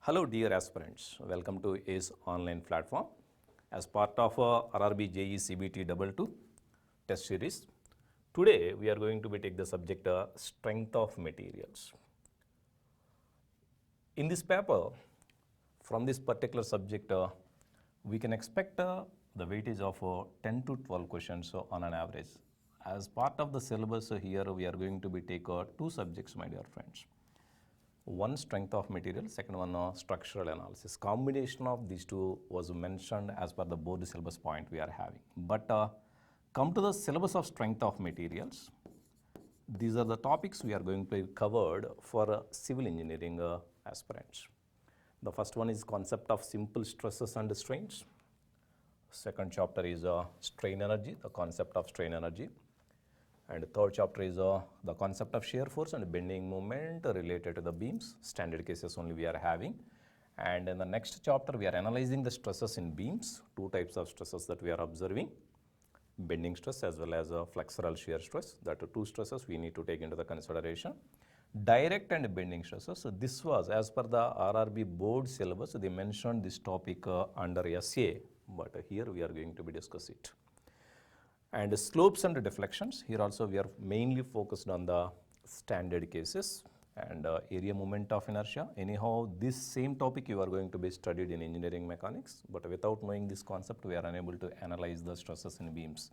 Hello dear aspirants, welcome to ACE online platform. As part of RRB JE CBT-II test series, today we are going to be take the subject strength of materials. In this paper, from this particular subject, we can expect the weightage of 10 to 12 questions on an average. As part of the syllabus here, we are going to be take two subjects, my dear friends. One, strength of material, second one, structural analysis. Combination of these two was mentioned as per the board syllabus point we are having. But come to the syllabus of strength of materials. These are the topics we are going to be covered for civil engineering aspirants. The first one is concept of simple stresses and strains. Second chapter is strain energy, the concept of strain energy. And the third chapter is the concept of shear force and bending moment related to the beams. Standard cases only we are having. And in the next chapter, we are analyzing the stresses in beams. Two types of stresses that we are observing. Bending stress as well as flexural shear stress. That are two stresses we need to take into the consideration. Direct and bending stresses. So this was as per the RRB board syllabus. They mentioned this topic under SA. But here we are going to be discuss it. And slopes and deflections, here also we are mainly focused on the standard cases and area moment of inertia. Anyhow, this same topic you are going to be studied in engineering mechanics, but without knowing this concept, we are unable to analyze the stresses in beams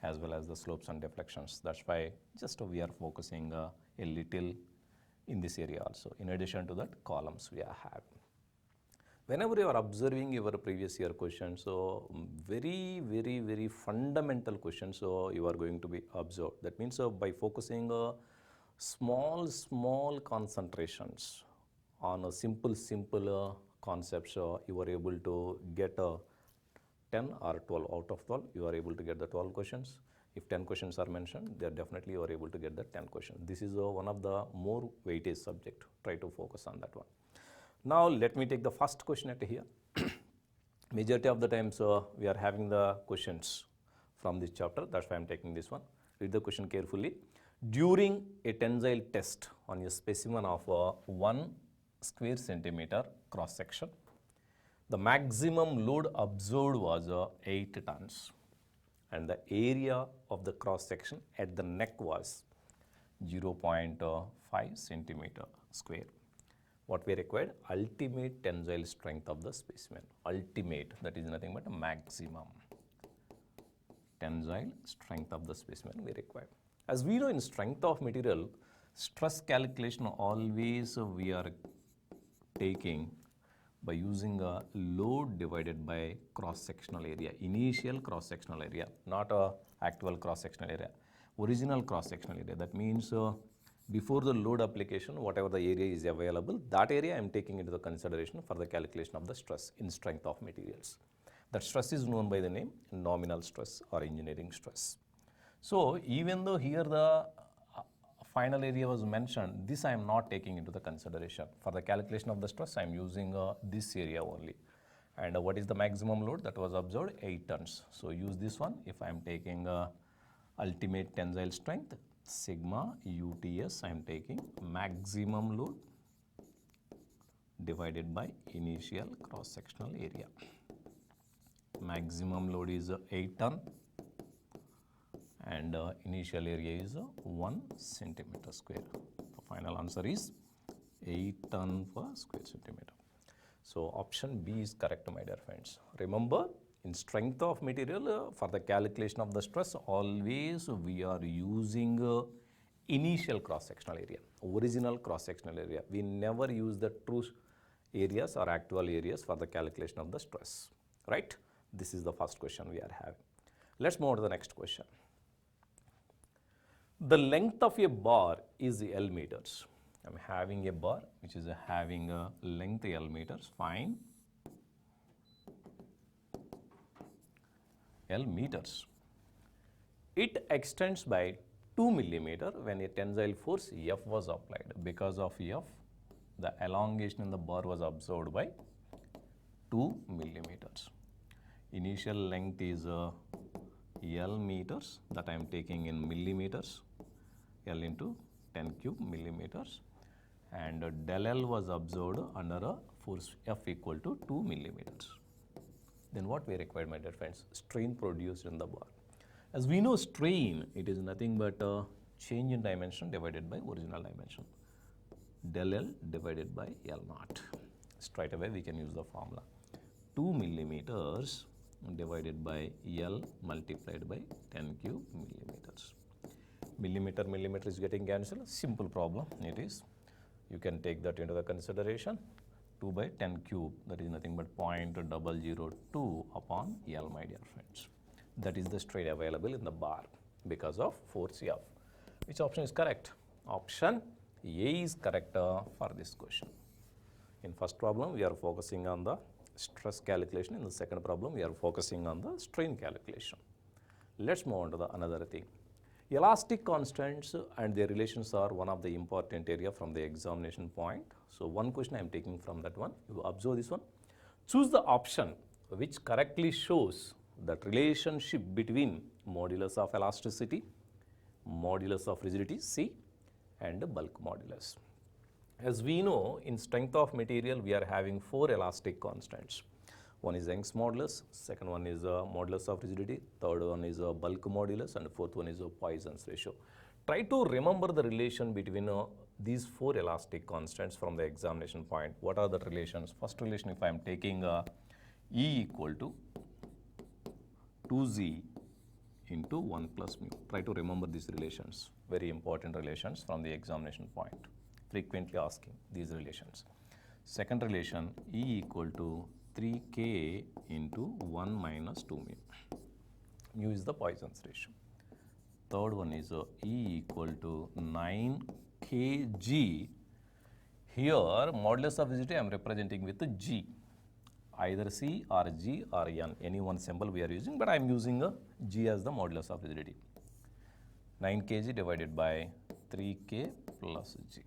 as well as the slopes and deflections. That's why just we are focusing a little in this area also. In addition to that, columns we are having. Whenever you are observing your previous year questions, so very fundamental questions you are going to be observed. That means by focusing small concentrations on a simple concepts, you are able to get 10 or 12 out of 12. You are able to get the 12 questions. If 10 questions are mentioned, then definitely you are able to get the 10 questions. This is one of the more weightage subject. Try to focus on that one. Now let me take the first question at here. Majority of the times we are having the questions from this chapter. That's why I am taking this one. Read the question carefully. During a tensile test on a specimen of 1 square centimeter cross section, the maximum load observed was 8 tons and the area of the cross section at the neck was 0.5 centimeter square. What we required? Ultimate tensile strength of the specimen. Ultimate, that is nothing but a maximum tensile strength of the specimen we require. As we know, in strength of material, stress calculation always we are taking by using a load divided by cross-sectional area, initial cross-sectional area, not a actual cross-sectional area, original cross-sectional area. That means before the load application, whatever the area is available, that area I am taking into the consideration for the calculation of the stress in strength of materials. That stress is known by the name nominal stress or engineering stress. So even though here the final area was mentioned, this I am not taking into the consideration. For the calculation of the stress, I am using this area only. And what is the maximum load that was observed? 8 tons. So use this one if I am taking ultimate tensile strength. Sigma UTS I am taking maximum load divided by initial cross-sectional area. Maximum load is 8 ton and initial area is 1 centimeter square. The final answer is 8 ton per square centimeter. So option B is correct, my dear friends. Remember, in strength of material, for the calculation of the stress, always we are using initial cross-sectional area, original cross-sectional area. We never use the true areas or actual areas for the calculation of the stress, right? This is the first question we are having. Let's move on to the next question. The length of a bar is L meters. I'm having a bar which is having a length L meters, fine. L meters. It extends by 2 millimeter when a tensile force F was applied. Because of F, the elongation in the bar was observed by 2 millimeters. Initial length is L meters, that I am taking in millimeters, L into 10 cube millimeters, and del L was observed under a force F equal to 2 millimeters. Then what we require, my dear friends? Strain produced in the bar. As we know, strain, it is nothing but change in dimension divided by original dimension. Del L divided by L naught. Straight away we can use the formula. 2 millimeters divided by L multiplied by 10 cube millimeters. Millimeter is getting cancelled. Simple problem it is. You can take that into the consideration. 2 by 10 cube, that is nothing but 0.002 upon L, my dear friends. That is the strain available in the bar because of force F. Which option is correct? Option A is correct for this question. In first problem, we are focusing on the stress calculation. In the second problem, we are focusing on the strain calculation. Let's move on to the another thing. Elastic constants and their relations are one of the important area from the examination point. So one question I am taking from that one. You observe this one. Choose the option which correctly shows that relationship between modulus of elasticity, modulus of rigidity C, and bulk modulus. As we know, in strength of material, we are having 4 elastic constants. One is Young's modulus, second one is modulus of rigidity, third one is bulk modulus, and fourth one is Poisson's ratio. Try to remember the relation between these 4 elastic constants from the examination point. What are the relations? First relation, if I am taking E equal to 2Z into 1 plus mu. Try to remember these relations. Very important relations from the examination point. Frequently asking these relations. Second relation, E equal to 3K into 1 minus 2 mu. Mu is the Poisson's ratio. Third one is E equal to 9 kg. Here, modulus of rigidity I am representing with G. Either C or G or N. Any one symbol we are using, but I am using G as the modulus of rigidity. 9 kg divided by 3K plus G.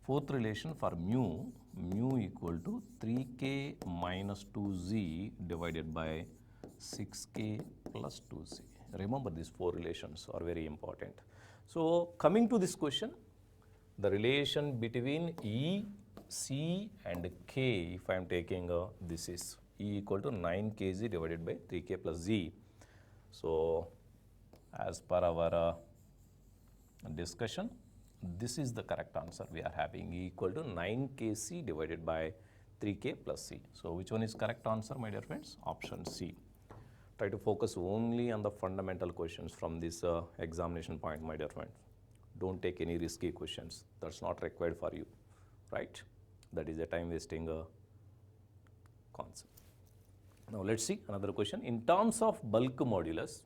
Fourth relation for mu, mu equal to 3K minus 2Z divided by 6K plus 2Z. Remember these 4 relations are very important. So coming to this question, the relation between E, C and K, if I am taking this is E equal to 9 kg divided by 3K plus Z. So as per our discussion, this is the correct answer we are having, E equal to 9 kc divided by 3K plus C. So which one is correct answer, my dear friends? Option C. Try to focus only on the fundamental questions from this examination point, my dear friends. Don't take any risky questions. That's not required for you, right? That is a time wasting concept. Now let's see another question. In terms of bulk modulus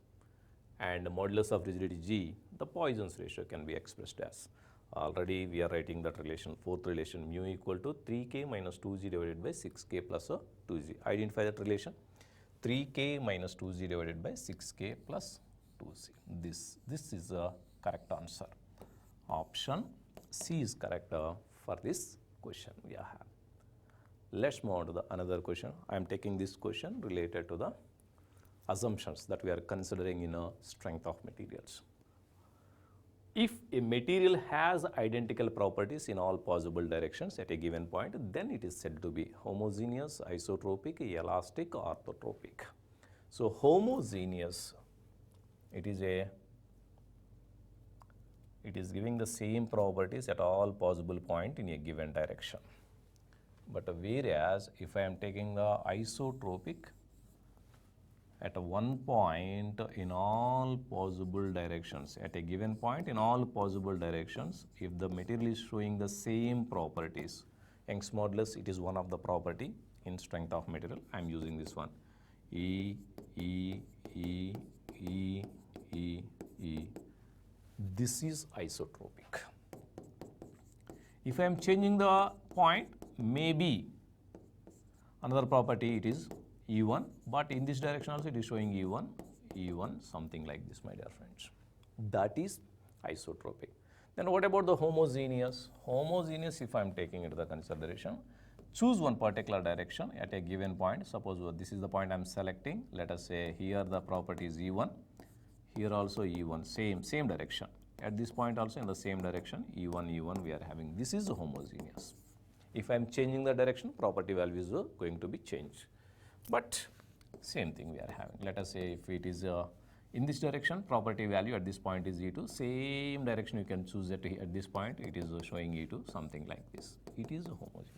and modulus of rigidity G, the Poisson's ratio can be expressed as. Already we are writing that relation, fourth relation, mu equal to 3K minus 2Z divided by 6K plus 2Z. Identify that relation. 3K minus 2Z divided by 6K plus 2Z. This is the correct answer. Option C is correct for this question we have. Let's move on to the another question. I am taking this question related to the assumptions that we are considering in a strength of materials. If a material has identical properties in all possible directions at a given point, then it is said to be homogeneous, isotropic, elastic, orthotropic. So homogeneous, it is giving the same properties at all possible point in a given direction. But whereas if I am taking the isotropic, at one point in all possible directions, at a given point in all possible directions, if the material is showing the same properties, Young's modulus, it is one of the property in strength of material. I am using this one. E. This is isotropic. If I am changing the point, maybe another property it is E1, but in this direction also it is showing E1, something like this, my dear friends. That is isotropic. Then what about the homogeneous? Homogeneous, if I am taking into the consideration, choose one particular direction at a given point. Suppose this is the point I am selecting. Let us say here the property is E1, here also E1, same direction. At this point also in the same direction, E1 we are having. This is homogeneous. If I am changing the direction, property value is going to be changed. But same thing we are having. Let us say if it is in this direction, property value at this point is E2. Same direction you can choose it at this point. It is showing E2, something like this. It is homogeneous.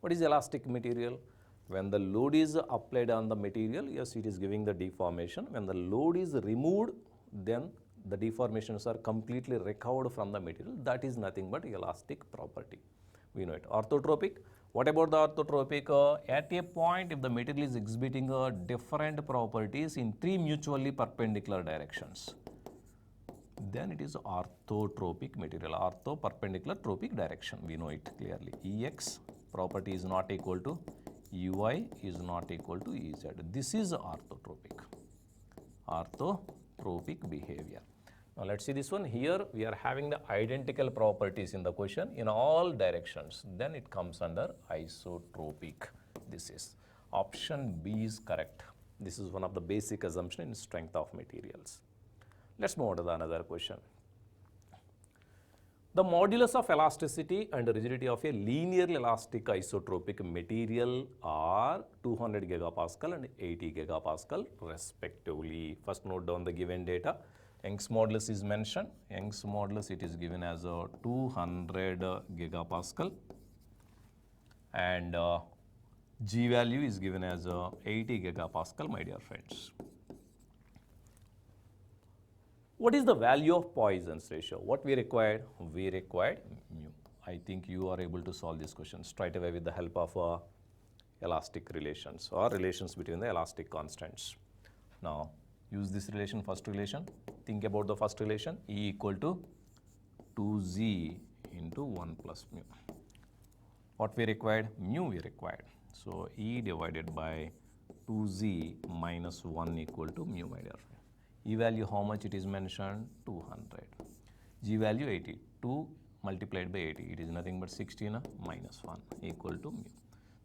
What is elastic material? When the load is applied on the material, yes, it is giving the deformation. When the load is removed, then the deformations are completely recovered from the material. That is nothing but elastic property. We know it. Orthotropic. What about the orthotropic? At a point, if the material is exhibiting different properties in three mutually perpendicular directions, then it is orthotropic material. Ortho, perpendicular, tropic direction. We know it clearly. Ex property is not equal to Ui is not equal to Ez. This is orthotropic. Orthotropic behavior. Now let's see this one. Here we are having the identical properties in the question in all directions. Then it comes under isotropic. This is option B is correct. This is one of the basic assumptions in strength of materials. Let's move on to the another question. The modulus of elasticity and rigidity of a linearly elastic isotropic material are 200 gigapascal and 80 gigapascal respectively. First note down the given data. Young's modulus is mentioned. Young's modulus, it is given as 200 gigapascal and G value is given as 80 gigapascal, my dear friends. What is the value of Poisson's ratio? What we required? We required mu. I think you are able to solve this question straight away with the help of elastic relations or relations between the elastic constants. Now, use this relation, first relation. Think about the first relation, E equal to 2Z into 1 plus mu. What we required? Mu we required. So, E divided by 2Z minus 1 equal to mu, my dear friend. E value how much it is mentioned? 200. G value 80. 2 multiplied by 80. It is nothing but 16 minus 1 equal to mu.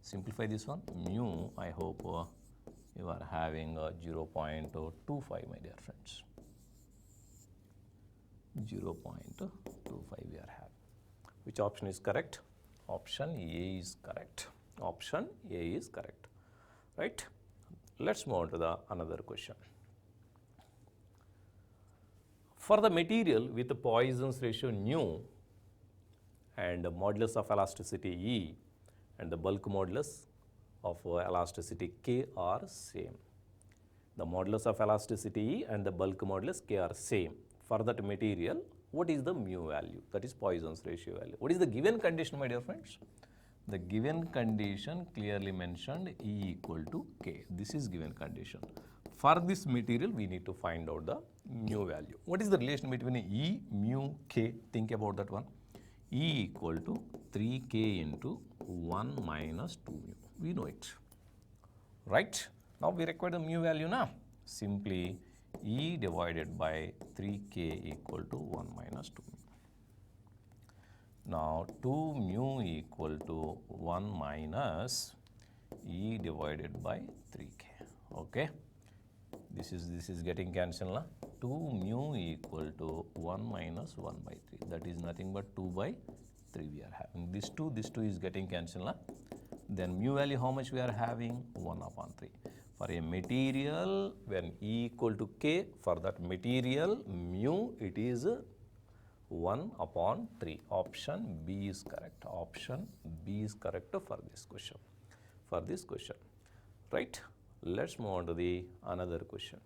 Simplify this one. Mu, I hope you are having 0.25, my dear friends. 0.25 we are having. Which option is correct? Option A is correct. Option A is correct. Right? Let's move on to the another question. For the material with the Poisson's ratio nu and the modulus of elasticity E and the bulk modulus of elasticity K are same. The modulus of elasticity E and the bulk modulus K are same. For that material, what is the mu value? That is Poisson's ratio value. What is the given condition, my dear friends? The given condition clearly mentioned E equal to K. This is given condition. For this material, we need to find out the mu value. What is the relation between E, mu, K? Think about that one. E equal to 3K into 1 minus 2 mu. We know it. Right? Now we require the mu value now. Simply E divided by 3K equal to 1 minus 2 mu. Now 2 mu equal to 1 minus E divided by 3K. Okay? This is getting cancelled. 2 mu equal to 1 minus 1 by 3. That is nothing but 2 by 3 we are having. This 2 is getting cancelled. Then mu value how much we are having? 1 upon 3. For a material when E equal to K, for that material mu it is 1 upon 3. Option B is correct. Option B is correct for this question. For this question. Right? Let's move on to the another question.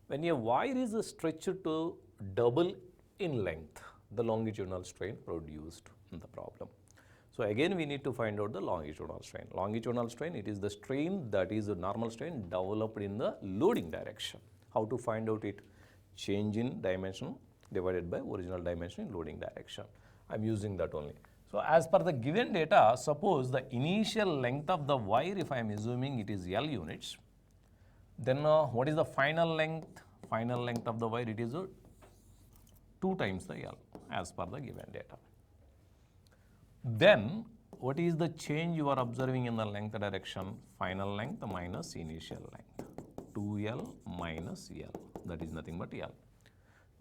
When a wire is stretched to double in length, the longitudinal strain produced in the problem. So again we need to find out the longitudinal strain. Longitudinal strain, it is the strain that is a normal strain developed in the loading direction. How to find out it? Change in dimension divided by original dimension in loading direction. I am using that only. So as per the given data, suppose the initial length of the wire, if I am assuming it is L units, then what is the final length? Final length of the wire, it is 2 times the L as per the given data. Then what is the change you are observing in the length direction? Final length minus initial length. 2L minus L. That is nothing but L.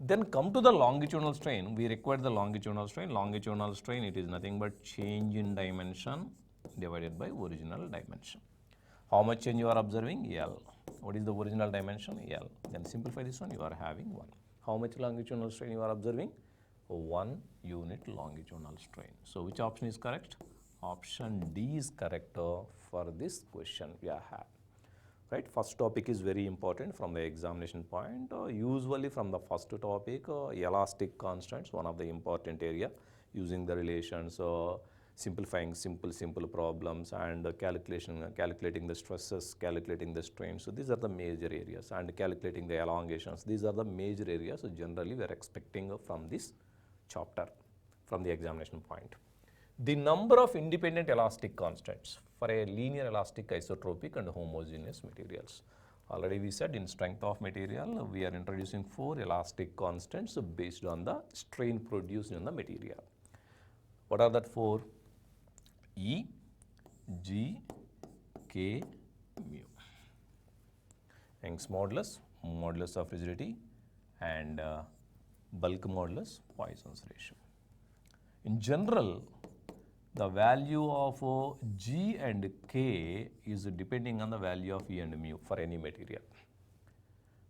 Then come to the longitudinal strain. We require the longitudinal strain. Longitudinal strain, it is nothing but change in dimension divided by original dimension. How much change you are observing? L. What is the original dimension? L. Then simplify this one, you are having 1. How much longitudinal strain you are observing? 1 unit longitudinal strain. So which option is correct? Option D is correct for this question we have. Right, first topic is very important from the examination point. Usually from the first topic, elastic constants, one of the important area, using the relations, simplifying simple problems, and calculating the stresses, calculating the strains. So these are the major areas, and calculating the elongations. These are the major areas. So generally we are expecting from this chapter, from the examination point. The number of independent elastic constants for a linear elastic isotropic and homogeneous materials. Already we said in strength of material, we are introducing 4 elastic constants based on the strain produced in the material. What are that 4? E, G, K, mu. Young's modulus, modulus of rigidity, and bulk modulus, Poisson's ratio. In general, the value of G and K is depending on the value of E and mu for any material.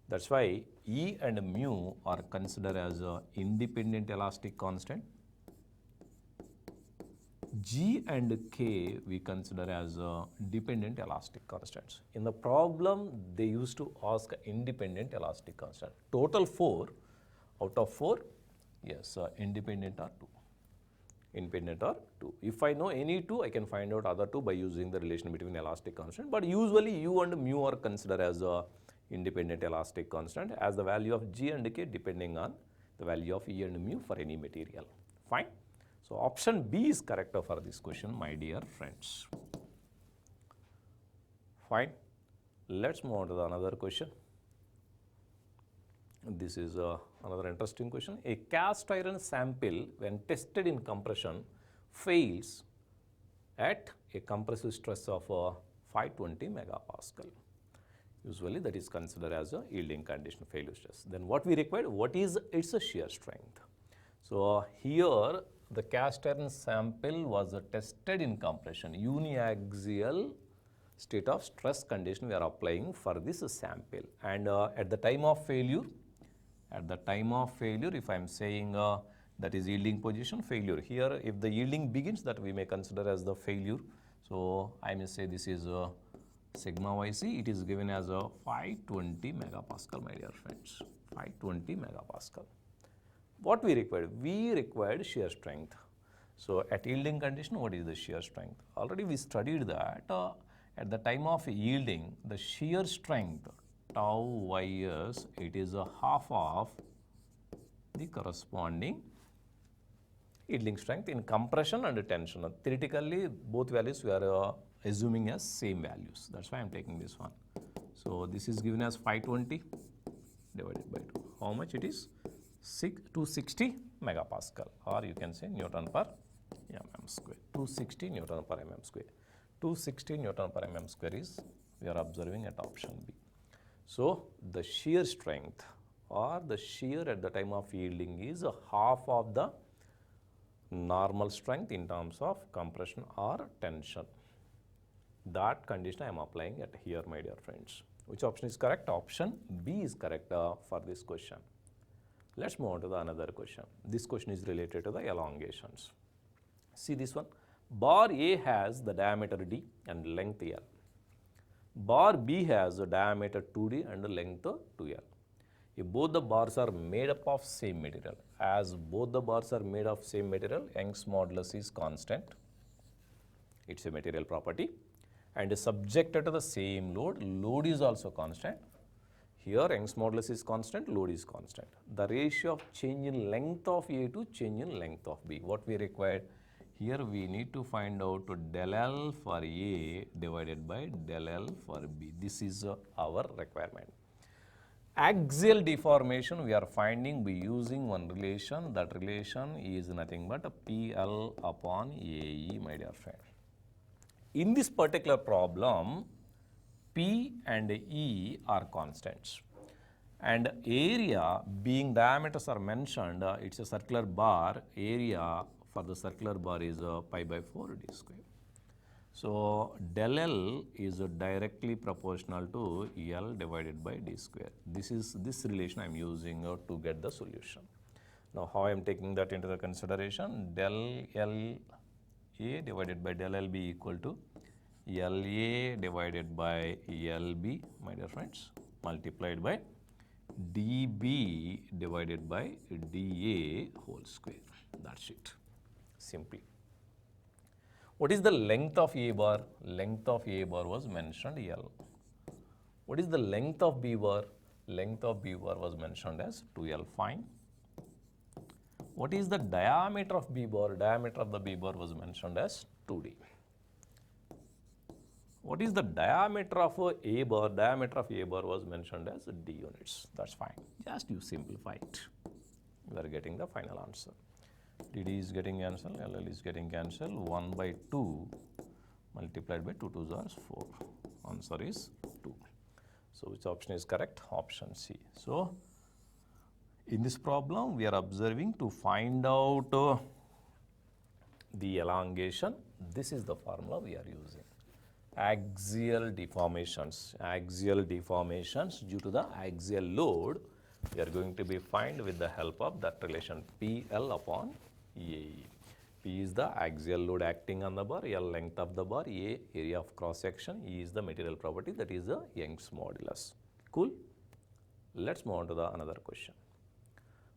That's why E and mu are considered as independent elastic constant. G and K we consider as dependent elastic constants. In the problem, they used to ask independent elastic constant. Total 4, out of 4, yes, independent are 2. Independent are 2. If I know any 2, I can find out other 2 by using the relation between elastic constant. But usually U and mu are considered as independent elastic constant, as the value of G and K depending on the value of E and mu for any material. Fine. So option B is correct for this question, my dear friends. Fine. Let's move on to the another question. This is another interesting question. A cast iron sample, when tested in compression, fails at a compressive stress of 520 megapascal. Usually that is considered as a yielding condition failure stress. Then what we require, what is its shear strength? So here the cast iron sample was tested in compression, uniaxial state of stress condition we are applying for this sample. And at the time of failure, if I am saying that is yielding position, failure. Here, if the yielding begins, that we may consider as the failure. So I may say this is sigma yc. It is given as 520 megapascal, my dear friends. 520 megapascal. What we required? We required shear strength. So at yielding condition, what is the shear strength? Already we studied that at the time of yielding, the shear strength tau ys, it is a half of the corresponding yielding strength in compression and tension. Theoretically, both values we are assuming as same values. That's why I am taking this one. So this is given as 520 divided by 2. How much it is? 260 megapascal, or you can say Newton per mm square. 260 Newton per mm square. 260 Newton per mm square is we are observing at option B. So the shear strength or the shear at the time of yielding is a half of the normal strength in terms of compression or tension. That condition I am applying at here, my dear friends. Which option is correct? Option B is correct for this question. Let's move on to the another question. This question is related to the elongations. See this one. Bar A has the diameter D and length L. Bar B has a diameter 2D and a length 2L. If both the bars are made up of same material, as both the bars are made of same material, Young's modulus is constant. It's a material property and is subjected to the same load. Load is also constant. Here Young's modulus is constant, load is constant. The ratio of change in length of A to change in length of B. What we required? Here we need to find out del L for A divided by del L for B. This is our requirement. Axial deformation we are finding by using one relation. That relation is nothing but PL upon AE, my dear friend. In this particular problem, P and E are constants. and area being diameters are mentioned, it's a circular bar, area for the circular bar is pi by 4 d square. So del L is directly proportional to L divided by d square. This relation I am using to get the solution. Now how I am taking that into the consideration, del L A divided by del L B equal to L A divided by L B, my dear friends, multiplied by dB divided by dA whole square. That's it, simply. What is the length of A bar? Length of A bar was mentioned L. What is the length of B bar? Length of B bar was mentioned as 2L, fine. What is the diameter of B bar? Diameter of the B bar was mentioned as 2D. What is the diameter of A bar? Diameter of A bar was mentioned as D units. That's fine. Just you simplify it. You are getting the final answer. DD is getting cancelled, LL is getting cancelled. 1 by 2 multiplied by 2 2s are 4. Answer is 2. So which option is correct? Option C. So in this problem, we are observing to find out the elongation. This is the formula we are using. Axial deformations. Axial deformations due to the axial load, we are going to be find with the help of that relation PL upon AE. P is the axial load acting on the bar, L length of the bar, A area of cross section, E is the material property, that is the Young's modulus. Cool? Let's move on to the another question.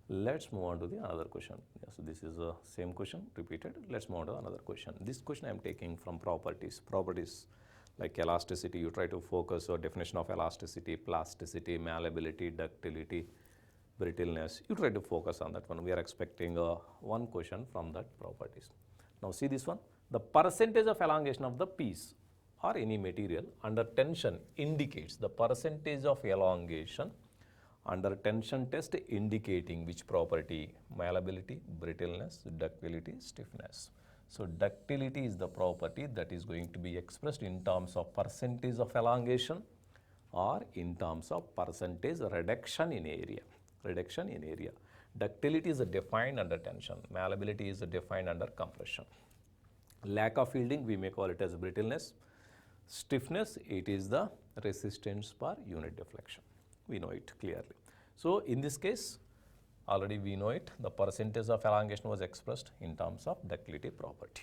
Let's move on to the another question. Yeah, so this is the same question repeated. Let's move on to another question. This question I am taking from properties. Properties like elasticity, you try to focus on definition of elasticity, plasticity, malleability, ductility, brittleness. You try to focus on that one. We are expecting one question from that properties. Now see this one. The percentage of elongation of the piece or any material under tension indicates the percentage of elongation under tension test indicating which property? Malleability, brittleness, ductility, stiffness. So ductility is the property that is going to be expressed in terms of percentage of elongation or in terms of percentage reduction in area. Reduction in area. Ductility is defined under tension. Malleability is defined under compression. Lack of yielding, we may call it as brittleness. Stiffness, it is the resistance per unit deflection. We know it clearly. So in this case, already we know it, the percentage of elongation was expressed in terms of ductility property.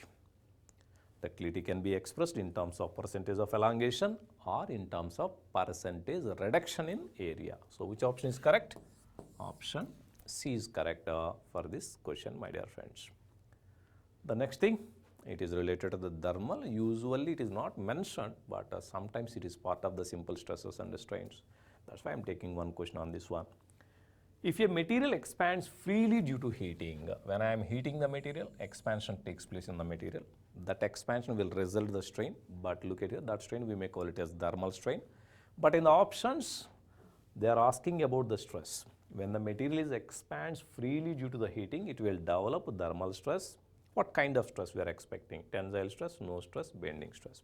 Ductility can be expressed in terms of percentage of elongation or in terms of percentage reduction in area. So which option is correct? Option C is correct for this question, my dear friends. The next thing, it is related to the thermal. Usually it is not mentioned, but sometimes it is part of the simple stresses and strains. That's why I am taking one question on this one. If a material expands freely due to heating, when I am heating the material, expansion takes place in the material. That expansion will result in the strain, but look at here, that strain we may call it as thermal strain. But in the options, they are asking about the stress. When the material expands freely due to the heating, it will develop thermal stress. What kind of stress we are expecting? Tensile stress, no stress, bending stress.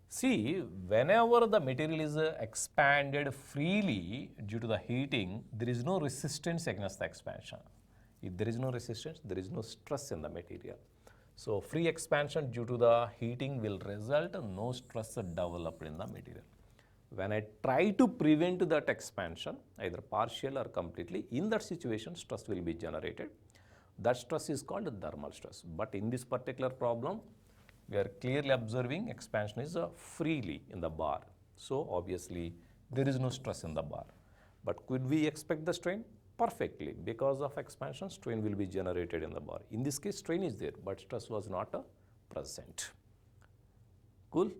See, whenever the material is expanded freely due to the heating, there is no resistance against the expansion. If there is no resistance, there is no stress in the material. So free expansion due to the heating will result in no stress developed in the material. When I try to prevent that expansion, either partial or completely, in that situation, stress will be generated. That stress is called thermal stress. But in this particular problem, we are clearly observing expansion is freely in the bar. So obviously, there is no stress in the bar. But could we expect the strain? Perfectly. Because of expansion, strain will be generated in the bar. In this case, strain is there, but stress was not present. Cool?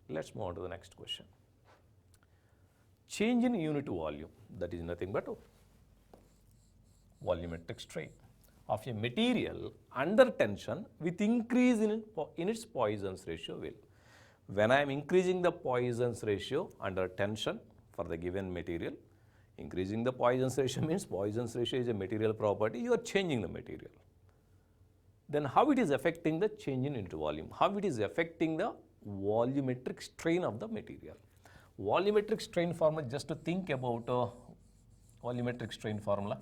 Let's move on to the next question. Change in unit volume, that is nothing but volumetric strain of a material under tension with increase in its Poisson's ratio will. When I am increasing the Poisson's ratio under tension for the given material, increasing the Poisson's ratio means Poisson's ratio is a material property, you are changing the material. Then how it is affecting the change in unit volume? How it is affecting the volumetric strain of the material? Volumetric strain formula, just to think about volumetric strain formula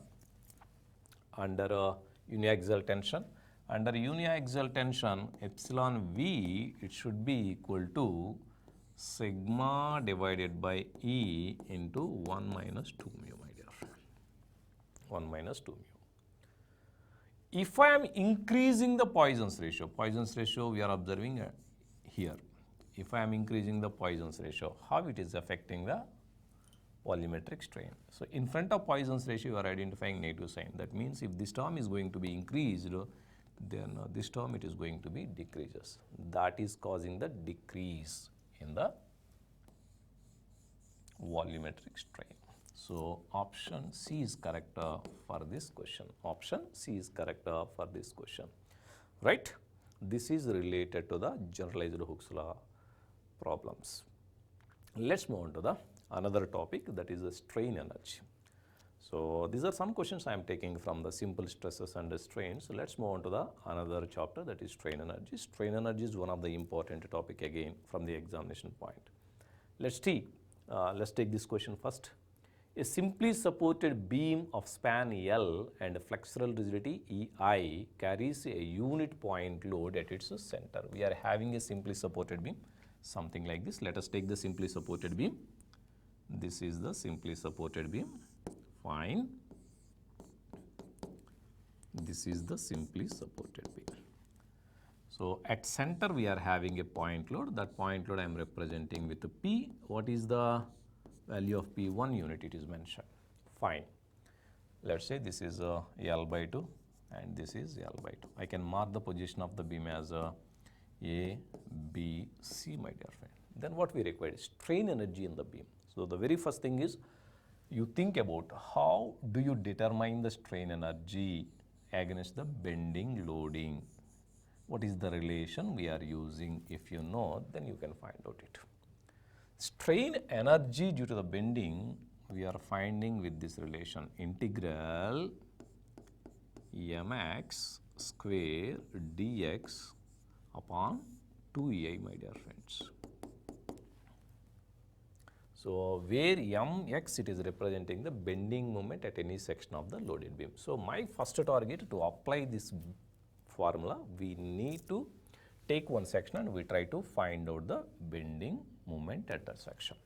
under uniaxial tension. Under uniaxial tension, epsilon V, it should be equal to sigma divided by E into 1 minus 2 mu, my dear friend. 1 minus 2 mu. If I am increasing the Poisson's ratio we are observing here. If I am increasing the Poisson's ratio, how it is affecting the volumetric strain? So, in front of Poisson's ratio, you are identifying negative sign. That means if this term is going to be increased, then this term it is going to be decreases. That is causing the decrease in the volumetric strain. So, option C is correct for this question. Option C is correct for this question, right? This is related to the generalized Hooke's law problems. Let's move on to the another topic, that is the strain energy. So, these are some questions I am taking from the simple stresses and the strains. So, let's move on to the another chapter, that is strain energy. Strain energy is one of the important topic again from the examination point. Let's take this question first. A simply supported beam of span L and flexural rigidity EI carries a unit point load at its center. We are having a simply supported beam, something like this. Let us take the simply supported beam. This is the simply supported beam. Fine. This is the simply supported beam. So, at center we are having a point load. That point load I am representing with P. What is the value of P? 1 unit it is mentioned. Fine. Let us say this is L by 2 and this is L by 2. I can mark the position of the beam as A, B, C, my dear friend. Then what we require is strain energy in the beam. So, the very first thing is you think about how do you determine the strain energy against the bending loading. What is the relation we are using? If you know, then you can find out it. Strain energy due to the bending we are finding with this relation, integral mx square dx upon 2ei, my dear friends. So, where mx it is representing the bending moment at any section of the loaded beam. So, my first target to apply this formula, we need to take one section and we try to find out the bending moment at that section.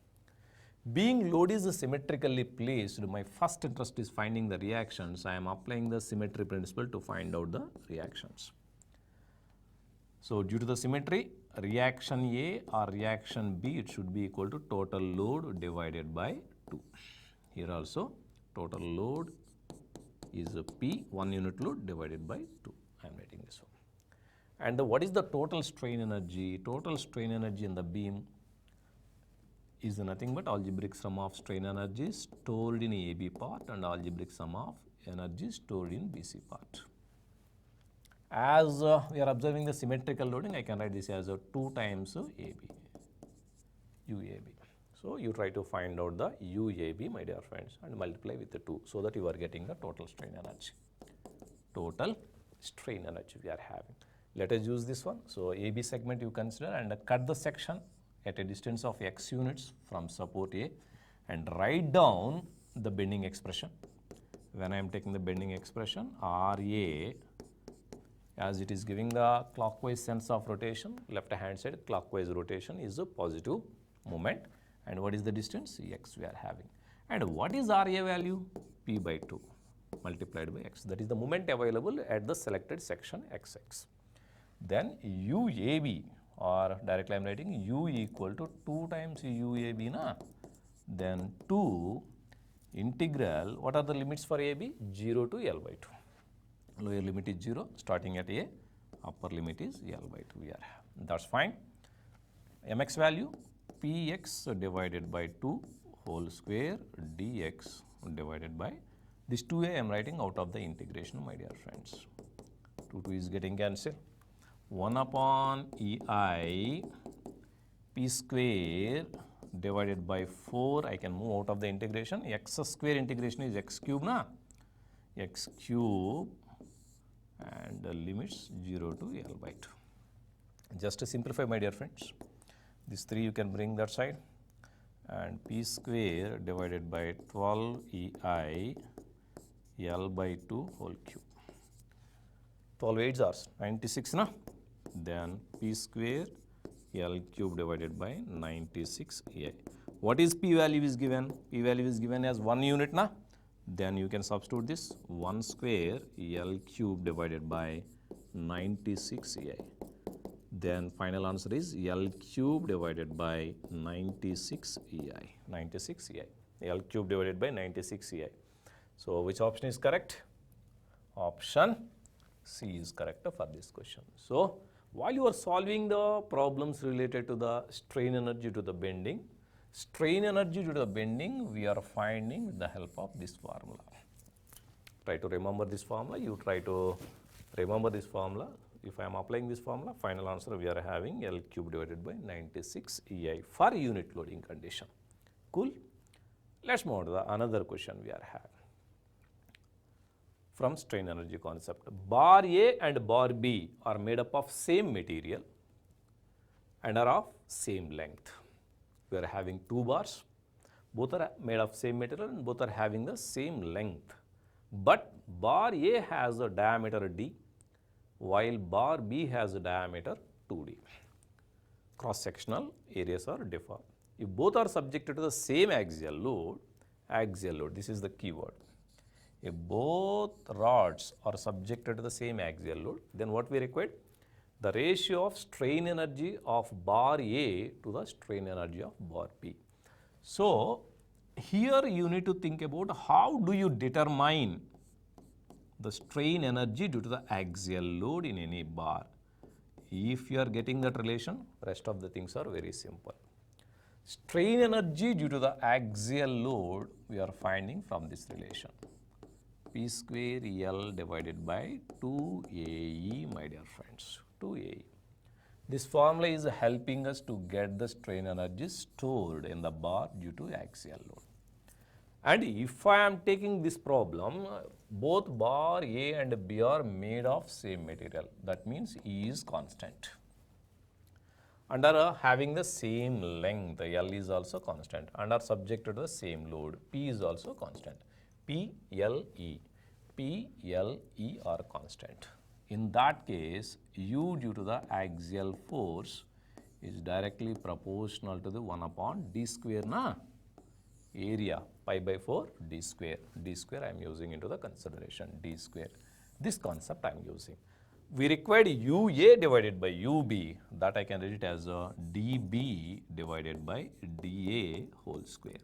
Being load is symmetrically placed, my first interest is finding the reactions. I am applying the symmetry principle to find out the reactions. So, due to the symmetry, reaction A or reaction B, it should be equal to total load divided by 2. Here also total load is P, 1 unit load divided by 2. I am writing this one. And what is the total strain energy? Total strain energy in the beam is nothing but algebraic sum of strain energy stored in AB part and algebraic sum of energy stored in BC part. As we are observing the symmetrical loading, I can write this as 2 times AB, UAB. So, you try to find out the UAB, my dear friends, and multiply with the 2, so that you are getting the total strain energy. Total strain energy we are having. Let us use this one. So, AB segment you consider and cut the section at a distance of x units from support A and write down the bending expression. When I am taking the bending expression, RA, as it is giving the clockwise sense of rotation, left hand side clockwise rotation is a positive moment, and what is the distance? X we are having. And what is RA value? P by 2 multiplied by x. That is the moment available at the selected section XX. Then UAB, or directly I am writing U equal to 2 times UAB na. Then 2 integral, what are the limits for AB? 0 to L by 2. Lower limit is 0, starting at A, upper limit is L by 2 we are having. That's fine. Mx value Px divided by 2 whole square dx divided by this 2a I am writing out of the integration, my dear friends. 2 is getting cancelled. 1 upon EI P square divided by 4, I can move out of the integration. X square integration is x cube na, x cube and the limits 0 to L by 2. Just to simplify, my dear friends, these 3 you can bring that side and P square divided by 12 EI L by 2 whole cube. 12 8s are 96 na? Then P square L cube divided by 96 EI. What is P value is given? P value is given as 1 unit na? Then you can substitute this 1 square L cube divided by 96 EI. Then final answer is L cube divided by 96 EI. 96 EI. L cube divided by 96 EI. So which option is correct? Option C is correct for this question. So while you are solving the problems related to the strain energy to the bending, strain energy to the bending we are finding with the help of this formula. Try to remember this formula. You try to remember this formula. If I am applying this formula, final answer we are having L cube divided by 96 EI for unit loading condition. Cool? Let's move on to the another question we are having. From strain energy concept, bar A and bar B are made up of same material and are of same length. We are having two bars, both are made of same material and both are having the same length. But bar A has a diameter D, while bar B has a diameter 2D. Cross-sectional areas are differ. If both are subjected to the same axial load, this is the keyword. If both rods are subjected to the same axial load, then what we require? The ratio of strain energy of bar A to the strain energy of bar B. So here you need to think about how do you determine the strain energy due to the axial load in any bar. If you are getting that relation, rest of the things are very simple. Strain energy due to the axial load we are finding from this relation. P square L divided by 2AE, my dear friends, 2AE. This formula is helping us to get the strain energy stored in the bar due to axial load. And if I am taking this problem, both bar A and B are made of same material. That means E is constant. And are having the same length, L is also constant, and are subjected to the same load. P is also constant. P, L, E are constant. In that case, U due to the axial force is directly proportional to the 1 upon D square na? Area pi by 4 D square. D square I am using into the consideration, D square. This concept I am using. We required UA divided by UB, that I can write it as DB divided by DA whole square.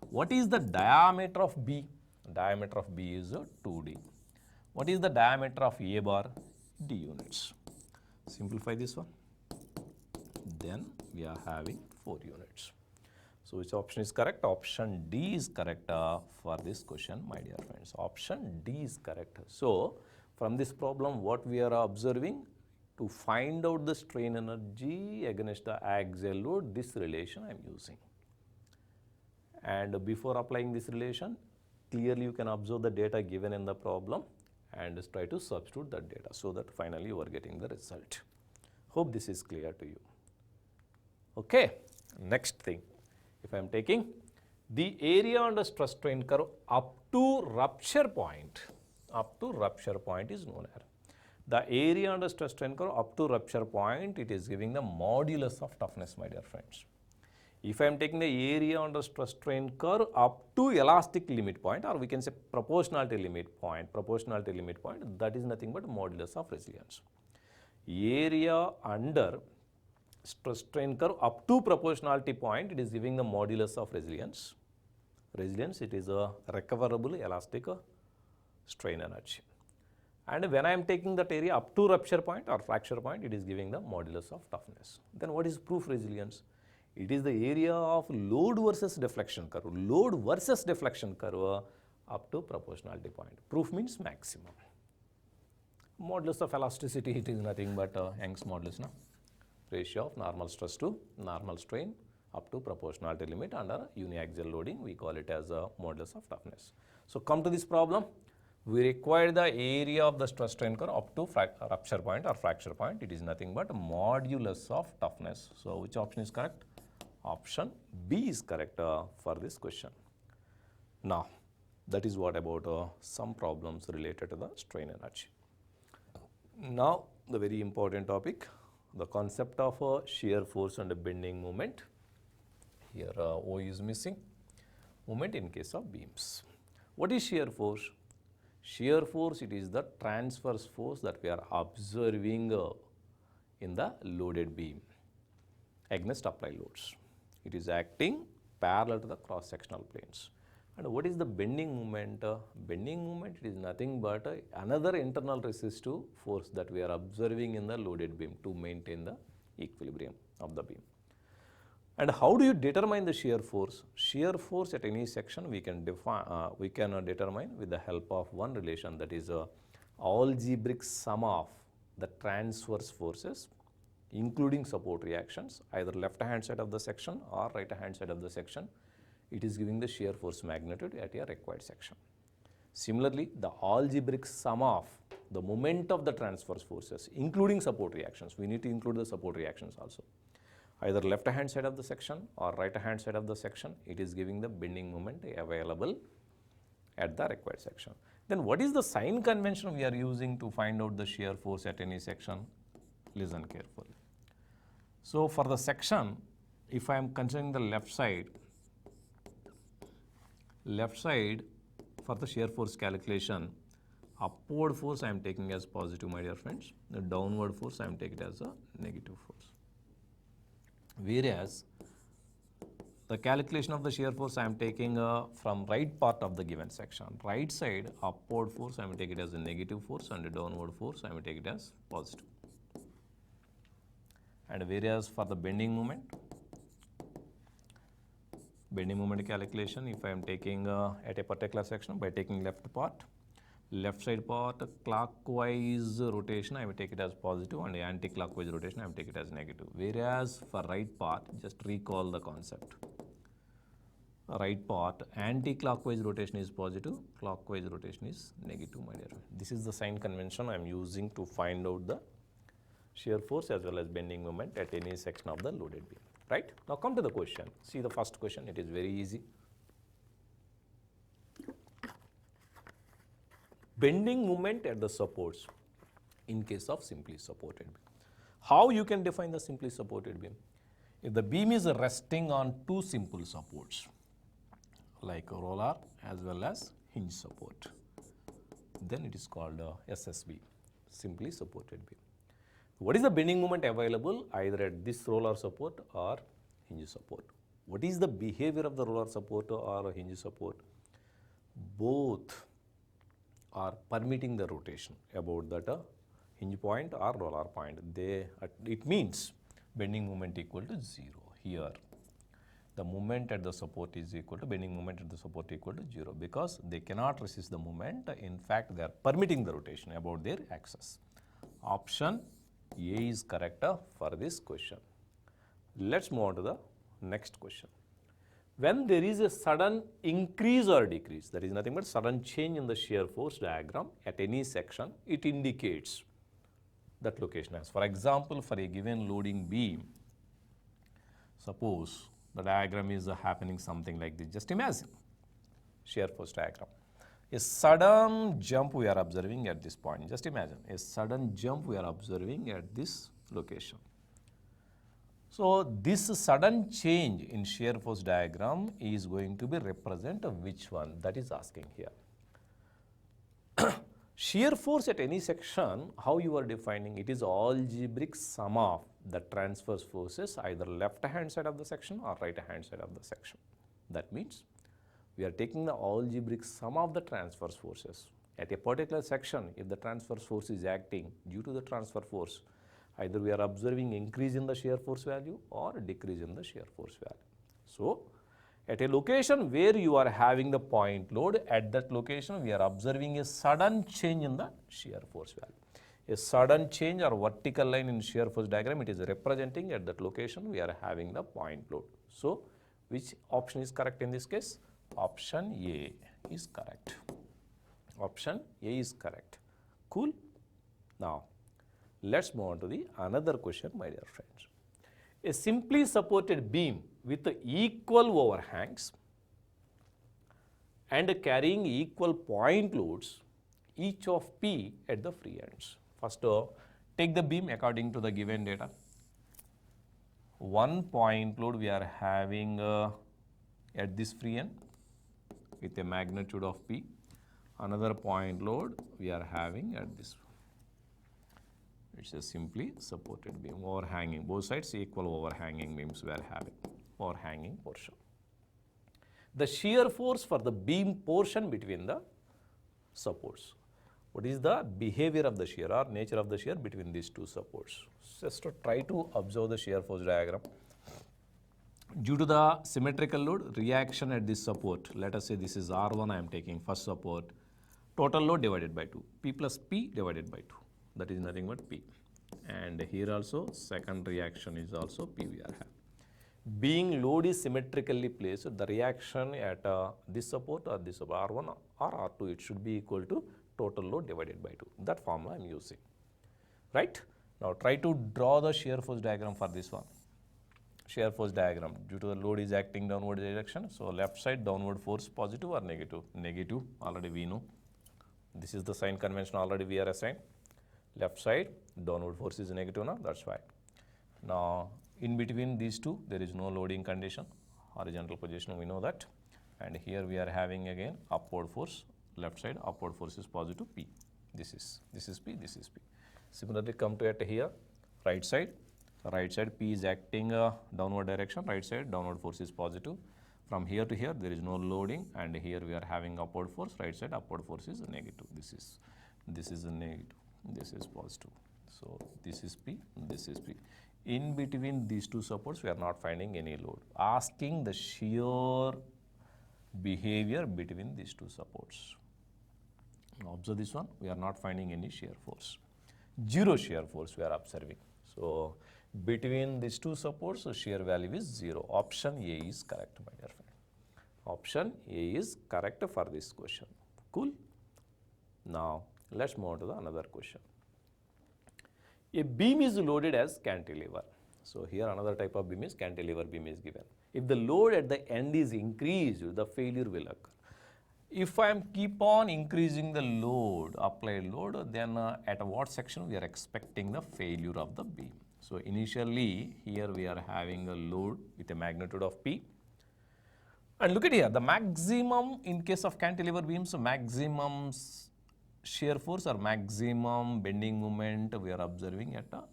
What is the diameter of B? Diameter of B is 2D. What is the diameter of A bar? D units. Simplify this one. Then we are having 4 units. So which option is correct? Option D is correct for this question, my dear friends. Option D is correct. So from this problem, what we are observing, to find out the strain energy against the axial load, this relation I am using. And before applying this relation, clearly you can observe the data given in the problem and try to substitute that data so that finally you are getting the result. Hope this is clear to you. Okay, next thing. If I am taking the area under stress strain curve up to rupture point is known as the area under stress strain curve up to rupture point. It is giving the modulus of toughness, my dear friends. If I am taking the area under stress strain curve up to elastic limit point, or we can say proportionality limit point, that is nothing but modulus of resilience. Area under stress strain curve up to proportionality point, it is giving the modulus of resilience. Resilience, it is a recoverable elastic strain energy. And when I am taking that area up to rupture point or fracture point, it is giving the modulus of toughness. Then what is proof resilience? It is the area of load versus deflection curve. Load versus deflection curve up to proportionality point. Proof means maximum. Modulus of elasticity, it is nothing but Young's modulus, no? Ratio of normal stress to normal strain up to proportionality limit under uniaxial loading. We call it as a modulus of toughness. So come to this problem. We require the area of the stress strain curve up to rupture point or fracture point. It is nothing but modulus of toughness. So which option is correct? Option B is correct for this question. Now, that is what about some problems related to the strain energy. Now, the very important topic, the concept of shear force and bending moment. Here O is missing. Moment in case of beams. What is shear force? Shear force, it is the transverse force that we are observing in the loaded beam against applied loads. It is acting parallel to the cross-sectional planes. And what is the bending moment? Bending moment, it is nothing but another internal resistive force that we are observing in the loaded beam to maintain the equilibrium of the beam. And how do you determine the shear force? Shear force at any section we can determine with the help of one relation, that is algebraic sum of the transverse forces including support reactions, either left hand side of the section or right hand side of the section. It is giving the shear force magnitude at a required section. Similarly, the algebraic sum of the moment of the transverse forces including support reactions, we need to include the support reactions also, either left hand side of the section or right hand side of the section, it is giving the bending moment available at the required section. Then what is the sign convention we are using to find out the shear force at any section? Listen carefully. So for the section, if I am considering the left side for the shear force calculation, upward force I am taking as positive, my dear friends. The downward force I am taking as a negative force. Whereas the calculation of the shear force I am taking from right part of the given section. Right side, upward force I am taking it as a negative force, and the downward force I am taking it as positive. And whereas for the bending moment calculation, if I am taking at a particular section by taking left side part clockwise rotation, I will take it as positive, and anti-clockwise rotation I will take it as negative. Whereas for right part, just recall the concept. Right part, anti-clockwise rotation is positive, clockwise rotation is negative, my dear. This is the sign convention I am using to find out the shear force as well as bending moment at any section of the loaded beam. Right? Now come to the question. See the first question, it is very easy. Bending moment at the supports in case of simply supported beam. How you can define the simply supported beam? If the beam is resting on two simple supports like a roller as well as hinge support, then it is called SSB, simply supported beam. What is the bending moment available either at this roller support or hinge support? What is the behavior of the roller support or hinge support? Both are permitting the rotation about that hinge point or roller point. It means bending moment equal to 0. Here the moment at the support is equal to bending moment at the support equal to 0 because they cannot resist the moment. In fact, they are permitting the rotation about their axis. Option A is correct for this question. Let's move on to the next question. When there is a sudden increase or decrease, that is nothing but sudden change in the shear force diagram at any section, it indicates that location as. For example, for a given loading beam, suppose the diagram is happening something like this. Just imagine shear force diagram. A sudden jump we are observing at this point. Just imagine a sudden jump we are observing at this location. So this sudden change in shear force diagram is going to be represent which one? That is asking here. Shear force at any section, how you are defining it is algebraic sum of the transverse forces either left hand side of the section or right hand side of the section. That means we are taking the algebraic sum of the transverse forces. At a particular section, if the transverse force is acting due to the transfer force, either we are observing increase in the shear force value or decrease in the shear force value. So at a location where you are having the point load, at that location we are observing a sudden change in the shear force value. A sudden change or vertical line in shear force diagram, it is representing at that location we are having the point load. So which option is correct in this case? Option A is correct. Option A is correct. Cool? Now let's move on to the another question, my dear friends. A simply supported beam with equal overhangs and carrying equal point loads, each of P at the free ends. First, take the beam according to the given data. One point load we are having at this free end with a magnitude of P. Another point load we are having at this. It's a simply supported beam, overhanging, both sides equal overhanging beams we are having, overhanging portion. The shear force for the beam portion between the supports. What is the behavior of the shear or nature of the shear between these two supports? Just to try to observe the shear force diagram. Due to the symmetrical load, reaction at this support, let us say this is R1 I am taking first support, total load divided by 2, P plus P divided by 2, that is nothing but P. And here also second reaction is also P we are having. Being load is symmetrically placed, the reaction at this support or this support R1 or R2, it should be equal to total load divided by 2. That formula I am using. Right? Now try to draw the shear force diagram for this one. Shear force diagram, due to the load is acting downward direction. So left side downward force positive or negative? Negative, already we know. This is the sign convention already we are assigned. Left side downward force is negative now, that's why. Now in between these two there is no loading condition, horizontal position we know that. And here we are having again upward force, left side upward force is positive P. This is P, this is P. Similarly come to it here, right side P is acting downward direction, right side downward force is positive. From here to here there is no loading, and here we are having upward force, right side upward force is negative. This is a negative, this is positive. So this is P, this is P. In between these two supports we are not finding any load. Asking the shear behavior between these two supports. Now observe this one, we are not finding any shear force. Zero shear force we are observing. So between these two supports the shear value is 0. Option A is correct, my dear friend. Option A is correct for this question. Cool. Now let's move on to the another question. A beam is loaded as cantilever. So here another type of beam is cantilever beam is given. If the load at the end is increased, the failure will occur. If I am keep on increasing the load, applied load, then at what section we are expecting the failure of the beam. So initially here we are having a load with a magnitude of P. And look at here, the maximum in case of cantilever beams, maximum shear force or maximum bending moment we are observing at a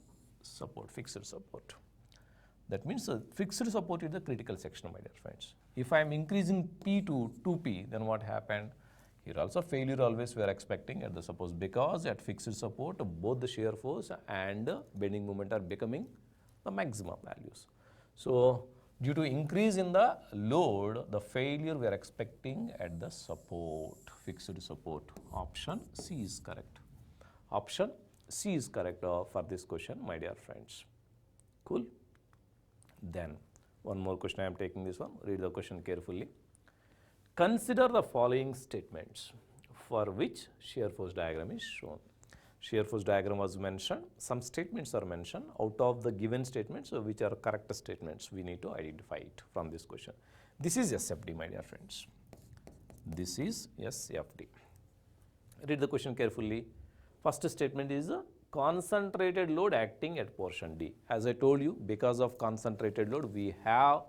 support, fixed support. That means fixed support is the critical section, my dear friends. If I am increasing P to 2P, then what happened? Here also failure always we are expecting at the suppose, because at fixed support both the shear force and bending moment are becoming the maximum values. So due to increase in the load, the failure we are expecting at the support, fixed support. Option C is correct. Option C is correct for this question, my dear friends. Cool. Then one more question I am taking this one. Read the question carefully. Consider the following statements for which shear force diagram is shown. Shear force diagram was mentioned. Some statements are mentioned out of the given statements, which are correct statements. We need to identify it from this question. This is SFD, my dear friends. This is SFD. Read the question carefully. First statement is concentrated load acting at portion D. As I told you, because of concentrated load, we have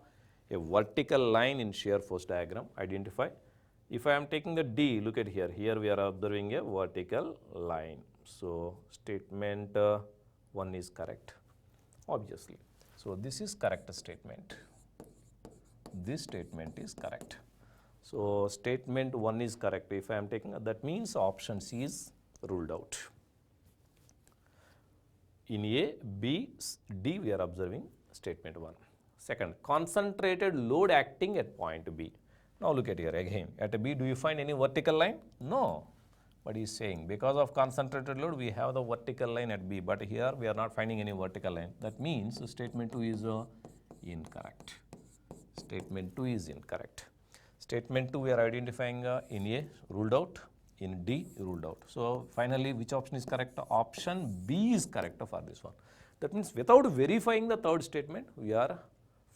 a vertical line in shear force diagram. Identify. If I am taking a D, look at here. Here we are observing a vertical line. So statement 1 is correct, obviously. So this is correct statement. This statement is correct. So statement 1 is correct. If I am taking, that means option C is ruled out. In A, B, D we are observing statement 1. Second, concentrated load acting at point B. Now look at here again. At B, do you find any vertical line? No. But he is saying because of concentrated load we have the vertical line at B, but here we are not finding any vertical line. That means statement 2 is incorrect. Statement 2 is incorrect. Statement 2 we are identifying in A, ruled out. In D, ruled out. So finally, which option is correct? Option B is correct for this one. That means without verifying the third statement, we are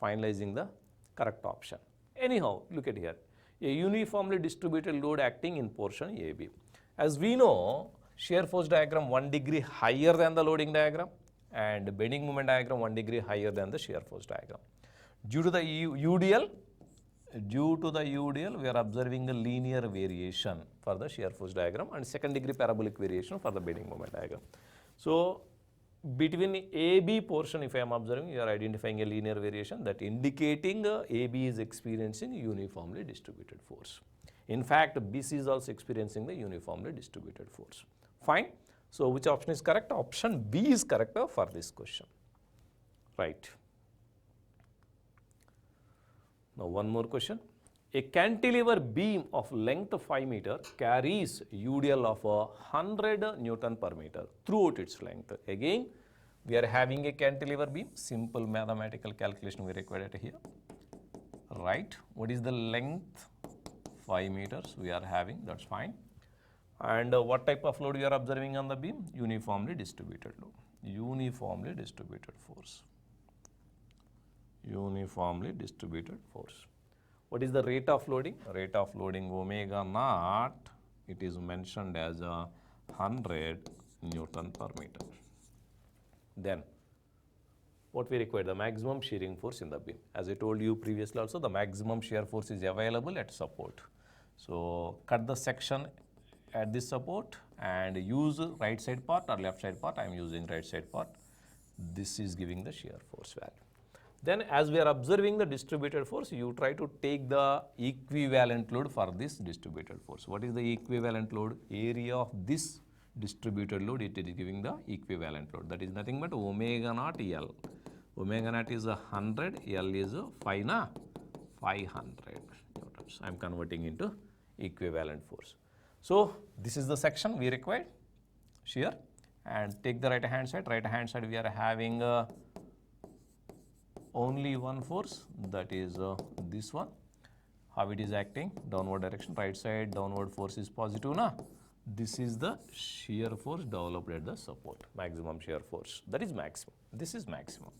finalizing the Correct option. Anyhow, look at here. A uniformly distributed load acting in portion AB. As we know, shear force diagram 1 degree higher than the loading diagram and bending moment diagram 1 degree higher than the shear force diagram. Due to the UDL, we are observing a linear variation for the shear force diagram and second degree parabolic variation for the bending moment diagram. So, between AB portion, if I am observing, you are identifying a linear variation that indicating AB is experiencing uniformly distributed force. In fact, BC is also experiencing the uniformly distributed force. Fine. So, which option is correct? Option B is correct for this question. Right. Now, one more question. A cantilever beam of length 5 meter carries UDL of 100 Newton per meter throughout its length. Again, we are having a cantilever beam. Simple mathematical calculation we required here. Right. What is the length? 5 meters we are having. That's fine. And what type of load we are observing on the beam? Uniformly distributed load. Uniformly distributed force. Uniformly distributed force. What is the rate of loading? Rate of loading omega naught, it is mentioned as 100 Newton per meter. Then, what we require? The maximum shearing force in the beam. As I told you previously also, the maximum shear force is available at support. So, cut the section at this support and use right side part or left side part. I am using right side part. This is giving the shear force value. Then as we are observing the distributed force, you try to take the equivalent load for this distributed force. What is the equivalent load? Area of this distributed load, it is giving the equivalent load. That is nothing but omega naught L. Omega naught is 100, L is 500 newtons. I am converting into equivalent force. So this is the section we required, shear, and take the right hand side. Right hand side we are having only one force, that is this one. How it is acting? Downward direction. Right side downward force is positive na. This is the shear force developed at the support. Maximum shear force. That is maximum. This is maximum.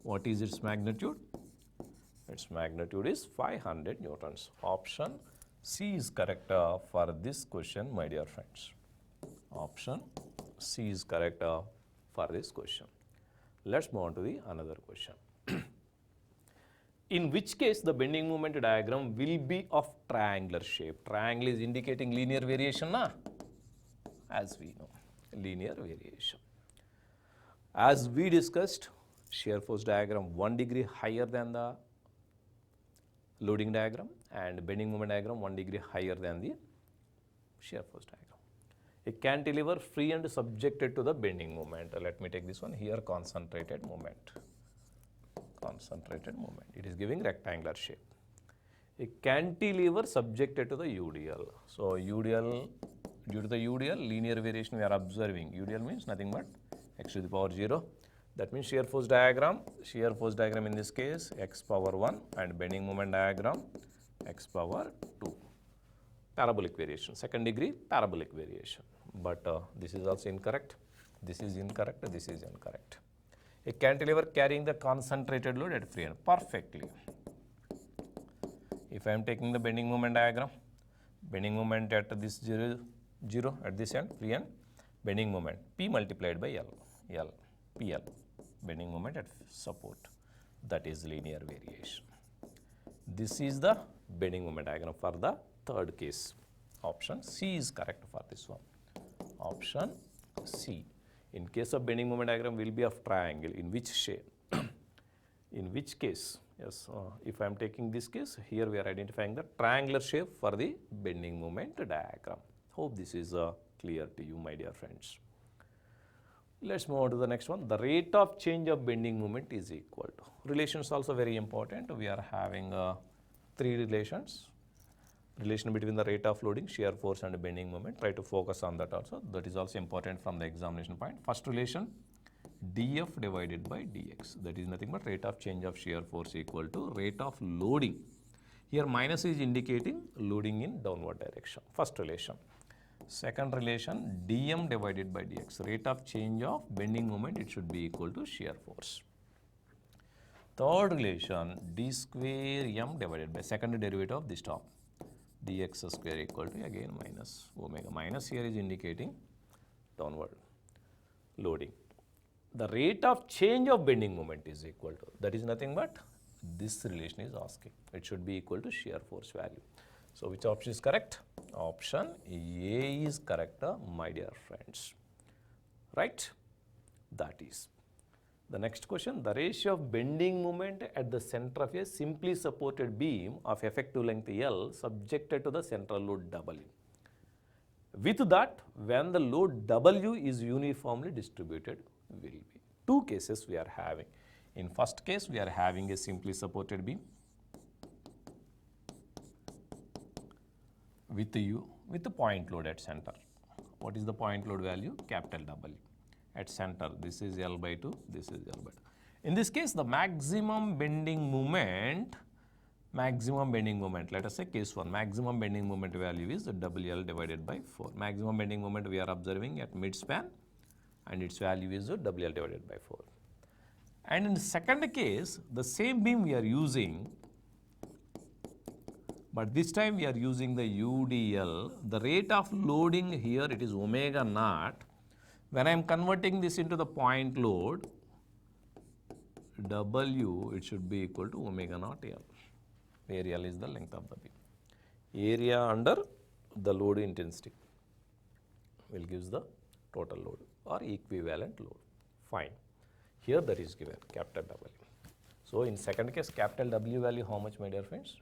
What is its magnitude? Its magnitude is 500 newtons. Option C is correct for this question, my dear friends. Option C is correct for this question. Let's move on to the another question. In which case the bending moment diagram will be of triangular shape? Triangle is indicating linear variation, na? As we know, linear variation. As we discussed, shear force diagram 1 degree higher than the loading diagram and bending moment diagram 1 degree higher than the shear force diagram. A cantilever free and subjected to the bending moment. Let me take this one here, concentrated moment. Concentrated moment. It is giving rectangular shape. A cantilever subjected to the UDL. So UDL, due to the UDL, linear variation we are observing. UDL means nothing but x to the power 0. That means shear force diagram in this case x power 1 and bending moment diagram x power 2. Parabolic variation, second degree parabolic variation. But this is also incorrect, this is incorrect, this is incorrect. A cantilever carrying the concentrated load at free end. Perfectly. If I am taking the bending moment diagram, bending moment at this 0 at this end, free end, bending moment P multiplied by L, PL, bending moment at support. That is linear variation. This is the bending moment diagram for the third case. Option C is correct for this one. Option C. In case of bending moment diagram will be of triangle. In which shape? In which case? Yes, if I am taking this case, here we are identifying the triangular shape for the bending moment diagram. Hope this is clear to you, my dear friends. Let's move on to the next one. The rate of change of bending moment is equal to. Relations also very important. We are having 3 relations. Relation between the rate of loading, shear force and bending moment. Try to focus on that also. That is also important from the examination point. First relation, dF divided by dx. That is nothing but rate of change of shear force equal to rate of loading. Here minus is indicating loading in downward direction. First relation. Second relation, dm divided by dx. Rate of change of bending moment, it should be equal to shear force. Third relation, d square m divided by second derivative of this term, dx square equal to again minus omega. Minus here is indicating downward loading. The rate of change of bending moment is equal to, that is nothing but this relation is asking. It should be equal to shear force value. So which option is correct? Option A is correct, my dear friends. Right? That is. The next question, the ratio of bending moment at the center of a simply supported beam of effective length L subjected to the central load W. With that, when the load W is uniformly distributed, will be. Two cases we are having. In first case, we are having a simply supported beam with the point load at center. What is the point load value? Capital W. At center, this is L by 2, this is L by 2. In this case, the maximum bending moment, let us say case 1, maximum bending moment value is WL divided by 4. Maximum bending moment we are observing at mid-span and its value is WL divided by 4. And in the second case, the same beam we are using, but this time we are using the UDL. The rate of loading here, it is omega naught. When I am converting this into the point load, W, it should be equal to omega naught L, where L is the length of the beam. Area under the load intensity will give the total load or equivalent load. Fine. Here that is given, capital W. So in second case, capital W value how much, my dear friends?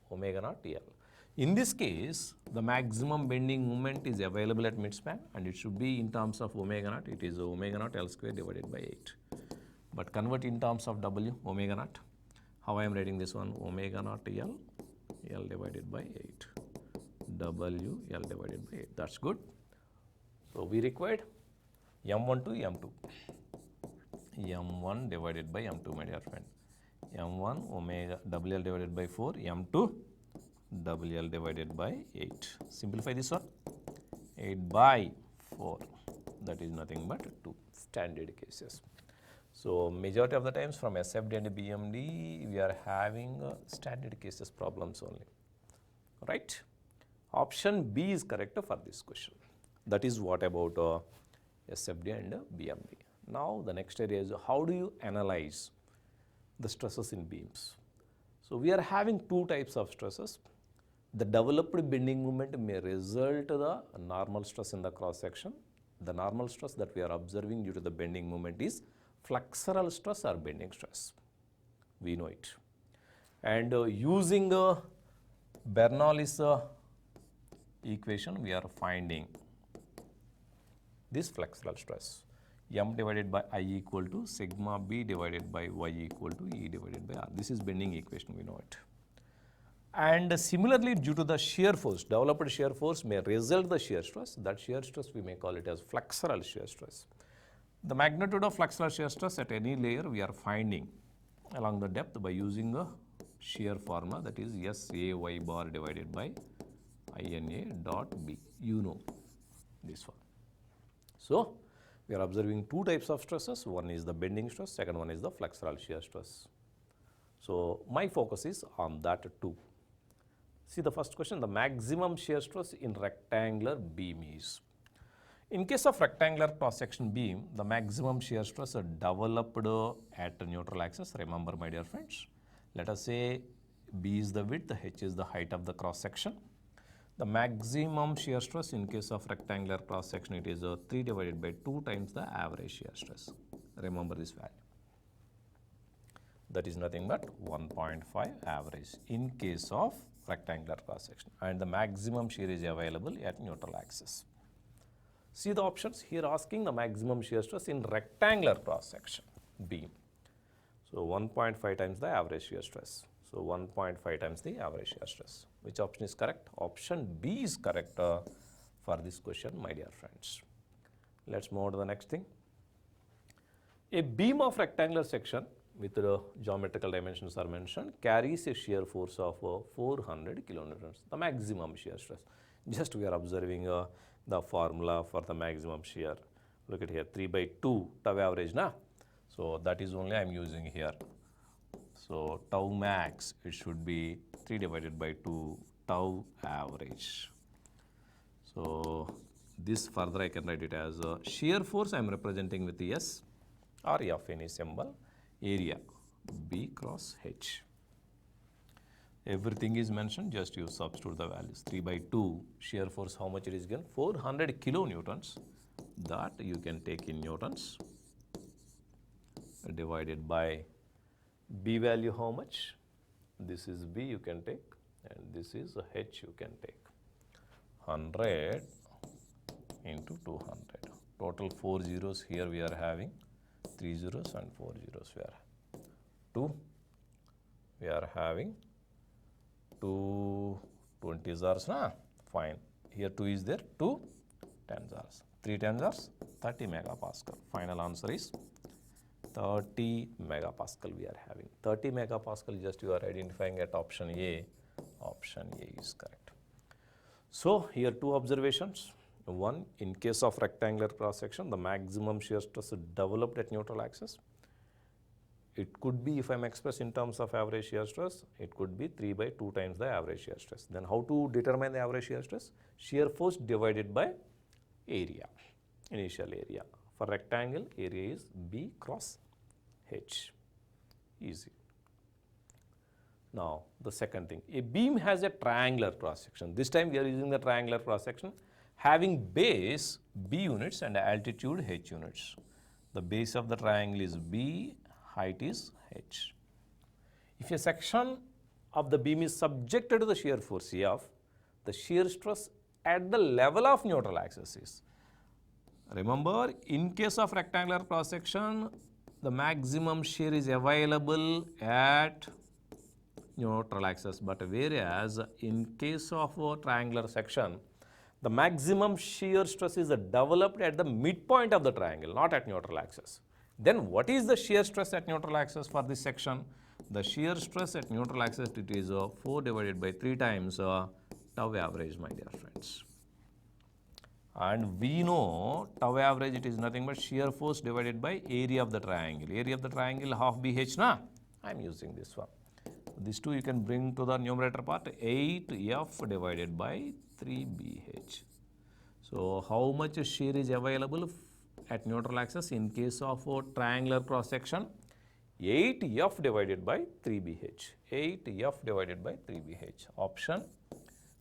Omega naught L. In this case, the maximum bending moment is available at midspan and it should be in terms of omega naught. It is omega naught L square divided by 8. But convert in terms of W, omega naught. How I am writing this one? Omega naught L, L divided by 8. W, L divided by 8. That's good. So we required M1 to M2. M1 divided by M2, my dear friend. M1 omega WL divided by 4, M2 WL divided by 8. Simplify this one. 8 by 4. That is nothing but 2 standard cases. So majority of the times from SFD and BMD, we are having standard cases problems only. Right? Option B is correct for this question. That is what about SFD and BMD. Now the next area is how do you analyze the stresses in beams? So we are having two types of stresses. The developed bending moment may result the normal stress in the cross section. The normal stress that we are observing due to the bending moment is flexural stress or bending stress. We know it. And using Bernoulli's equation, we are finding this flexural stress. M divided by I equal to sigma B divided by Y equal to E divided by R. This is bending equation, we know it. And similarly, due to the shear force, developed shear force may result the shear stress. That shear stress we may call it as flexural shear stress. The magnitude of flexural shear stress at any layer we are finding along the depth by using a shear formula, that is SAY bar divided by INA dot B. You know this one. So we are observing two types of stresses. One is the bending stress, second one is the flexural shear stress. So my focus is on that too. See the first question, the maximum shear stress in rectangular beam is. In case of rectangular cross-section beam, the maximum shear stress developed at the neutral axis. Remember, my dear friends, let us say B is the width, H is the height of the cross-section. The maximum shear stress in case of rectangular cross-section, it is 3 divided by 2 times the average shear stress. Remember this value. That is nothing but 1.5 average in case of rectangular cross-section. And the maximum shear is available at neutral axis. See the options here asking the maximum shear stress in rectangular cross-section beam. So 1.5 times the average shear stress. So 1.5 times the average shear stress. Which option is correct? Option B is correct for this question, my dear friends. Let's move on to the next thing. A beam of rectangular section with the geometrical dimensions are mentioned carries a shear force of 400 kilonewtons, the maximum shear stress. Just we are observing the formula for the maximum shear. Look at here, 3 by 2 tau average, na? So that is only I am using here. So tau max, it should be 3 divided by 2 tau average. So this further I can write it as shear force I am representing with S or F any symbol, area B cross H. Everything is mentioned, just you substitute the values. 3 by 2 shear force, how much it is given? 400 kilonewtons. That you can take in newtons, divided by B value how much? This is B you can take, and this is H you can take. 100 into 200. Total 4 zeros here we are having, 3 zeros and 4 zeros we are. 2 we are having 2 20s are, na? Fine. Here 2 is there, 2 10s are. 3 10s are 30 megapascal. Final answer is 30 megapascal we are having. 30 megapascal just you are identifying at option A. Option A is correct. So here 2 observations. One, in case of rectangular cross section, the maximum shear stress is developed at neutral axis. It could be, if I am expressed in terms of average shear stress, it could be 3 by 2 times the average shear stress. Then how to determine the average shear stress? Shear force divided by area, initial area. For rectangle, area is B cross H. Easy. Now, the second thing, a beam has a triangular cross section. This time we are using the triangular cross section having base B units and altitude H units. The base of the triangle is B, height is H. If a section of the beam is subjected to the shear force F, the shear stress at the level of neutral axis is. Remember, in case of rectangular cross section, the maximum shear is available at neutral axis, but whereas in case of a triangular section, the maximum shear stress is developed at the midpoint of the triangle, not at neutral axis. Then what is the shear stress at neutral axis for this section? The shear stress at neutral axis, it is 4 divided by 3 times tau average, my dear friends. And we know tau average, it is nothing but shear force divided by area of the triangle. Area of the triangle half BH, na? I am using this one. These two you can bring to the numerator part, 8F divided by 3BH. So how much shear is available at neutral axis in case of a triangular cross section? 8F divided by 3BH. 8F divided by 3BH. Option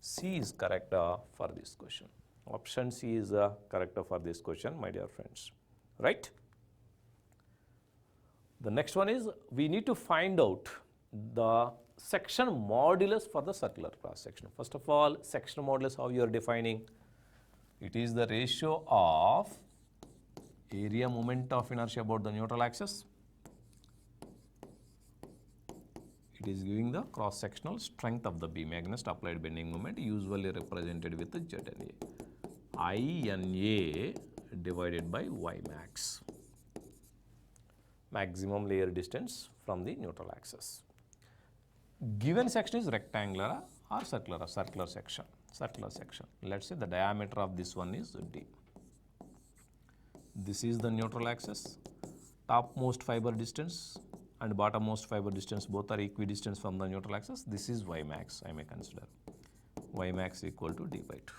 C is correct for this question. Option C is correct for this question, my dear friends. Right? The next one is, we need to find out the section modulus for the circular cross section. First of all, section modulus, how you are defining? It is the ratio of area moment of inertia about the neutral axis. It is giving the cross sectional strength of the beam against applied bending moment, usually represented with the ZNA. INA divided by Y max. Maximum layer distance from the neutral axis. Given section is rectangular or circular section. Circular section. Let's say the diameter of this one is D. This is the neutral axis. Topmost fiber distance and bottommost fiber distance both are equidistant from the neutral axis. This is Y max, I may consider. Y max equal to D by 2.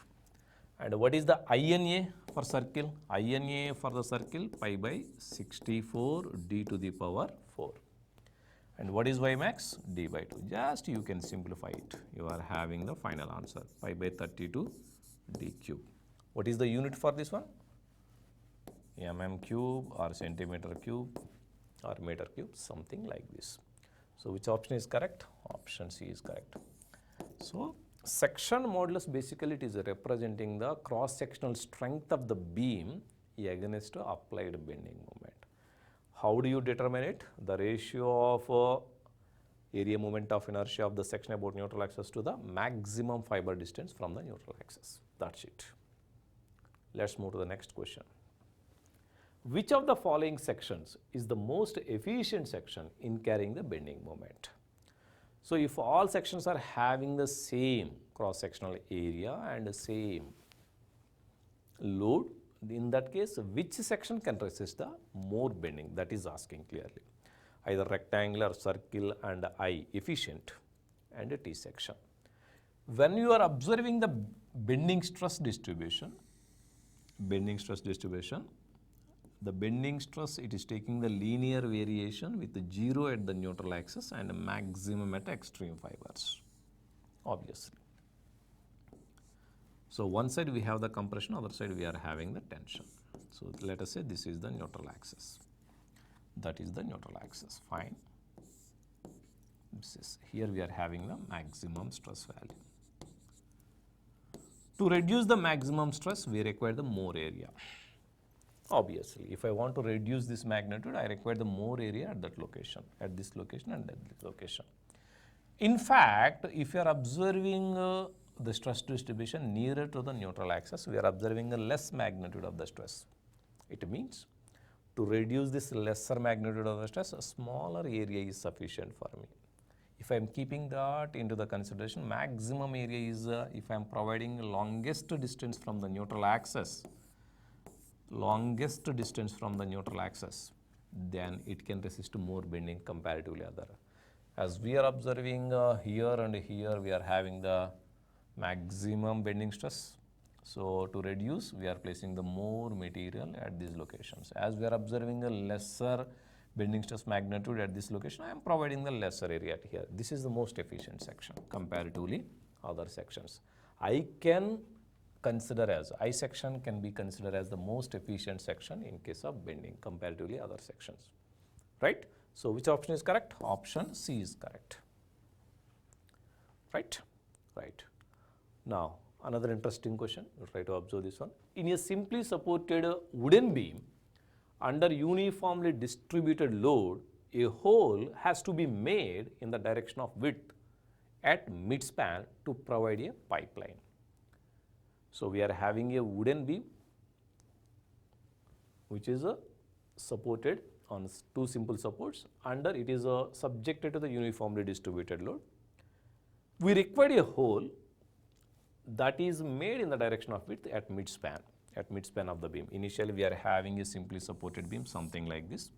And what is the INA for circle? INA for the circle, pi by 64 D to the power 4. And what is Y max? D by 2. Just you can simplify it. You are having the final answer, pi by 32 D cube. What is the unit for this one? Mm cube or centimeter cube or meter cube, something like this. So which option is correct? Option C is correct. So section modulus, basically it is representing the cross-sectional strength of the beam against applied bending moment. How do you determine it? The ratio of area moment of inertia of the section about neutral axis to the maximum fiber distance from the neutral axis. That's it. Let's move to the next question. Which of the following sections is the most efficient section in carrying the bending moment? So if all sections are having the same cross-sectional area and the same load, in that case, which section can resist the more bending? That is asking clearly. either rectangular, circle and I efficient and a T section. When you are observing the bending stress distribution, the bending stress, it is taking the linear variation with the 0 at the neutral axis and a maximum at extreme fibers, obviously. So one side we have the compression, other side we are having the tension. So let us say this is the neutral axis. That is the neutral axis, fine. This is, here we are having the maximum stress value. To reduce the maximum stress, we require the more area. Obviously, if I want to reduce this magnitude, I require the more area at that location, at this location and at this location. In fact, if you are observing the stress distribution nearer to the neutral axis, we are observing a less magnitude of the stress. It means to reduce this lesser magnitude of the stress, a smaller area is sufficient for me. If I am keeping that into the consideration, maximum area is if I am providing longest distance from the neutral axis, then it can resist more bending comparatively other. As we are observing here and here, we are having the maximum bending stress. So to reduce, we are placing the more material at these locations. As we are observing a lesser bending stress magnitude at this location, I am providing the lesser area at here. This is the most efficient section comparatively other sections. I section can be considered as the most efficient section in case of bending comparatively other sections, right? So which option is correct? Option C is correct, right? Right. Now another interesting question, we'll try to observe this one. In a simply supported wooden beam under uniformly distributed load, a hole has to be made in the direction of width at midspan to provide a pipeline. So we are having a wooden beam which is supported on two simple supports, under it is subjected to the uniformly distributed load. We require a hole that is made in the direction of width at midspan of the beam. Initially we are having a simply supported beam, something like this,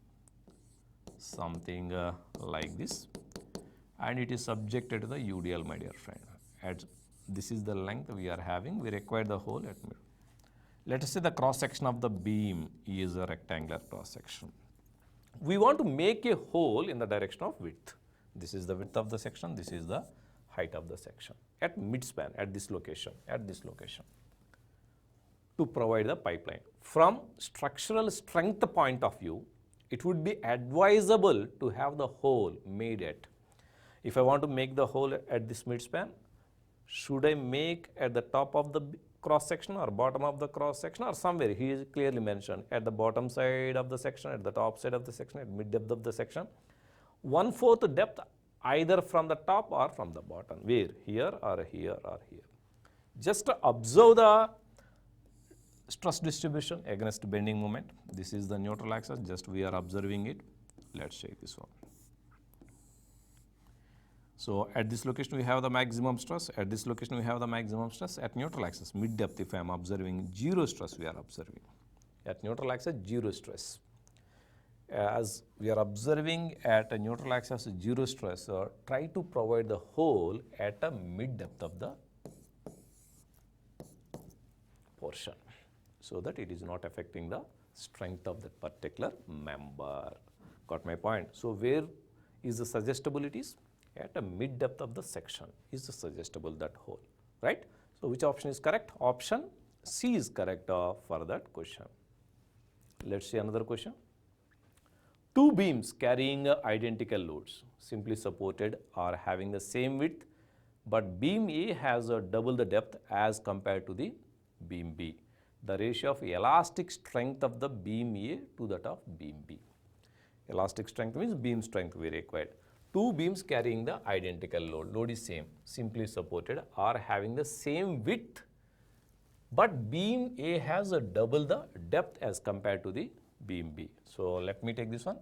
and it is subjected to the UDL, my dear friend. This is the length we are having, we require the hole at mid. Let us say the cross section of the beam is a rectangular cross section. We want to make a hole in the direction of width. This is the width of the section, this is the height of the section at midspan, at this location, to provide the pipeline. From structural strength point of view, it would be advisable to have the hole made at, if I want to make the hole at this midspan, should I make at the top of the cross section or bottom of the cross section or somewhere? He is clearly mentioned at the bottom side of the section, at the top side of the section, at mid depth of the section. 1/4 depth either from the top or from the bottom. Where? Here or here or here. Just observe the stress distribution against bending moment. This is the neutral axis, just we are observing it. Let's check this one. So at this location we have the maximum stress, at this location we have the maximum stress. At neutral axis, mid depth, if I am observing, zero stress we are observing. At neutral axis, zero stress. As we are observing at a neutral axis, zero stress, try to provide the hole at a mid depth of the portion, so that it is not affecting the strength of that particular member. Got my point? So where is the suggestibilities? At a mid depth of the section is suggestible, that hole, right? So which option is correct? Option C is correct for that question. Let's see another question. Two beams carrying identical loads, simply supported, are having the same width, but beam A has double the depth as compared to the beam B. The ratio of elastic strength of the beam A to that of beam B. Elastic strength means beam strength we required. Two beams carrying the identical load is same, simply supported, are having the same width, but beam A has double the depth as compared to the beam B. So let me take this one.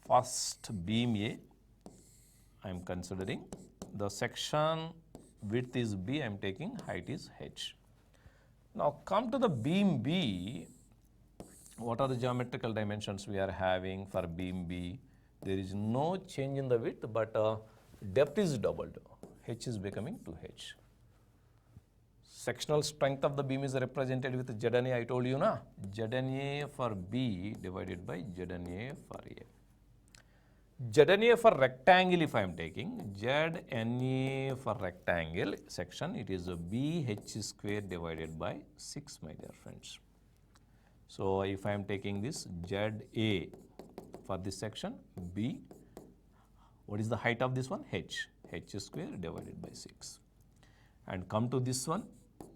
First beam A, I am considering the section width is B, I am taking height is H. Now come to the beam B. What are the geometrical dimensions we are having for beam B? There is no change in the width, but depth is doubled. H is becoming 2H. Sectional strength of the beam is represented with ZNA, I told you na. ZNA for B divided by ZNA for A. ZNA for rectangle, if I am taking, ZNA for rectangle section, it is a BH square divided by 6, my dear friends. So, if I am taking this ZA for this section, B, what is the height of this one? H square divided by 6. And come to this one,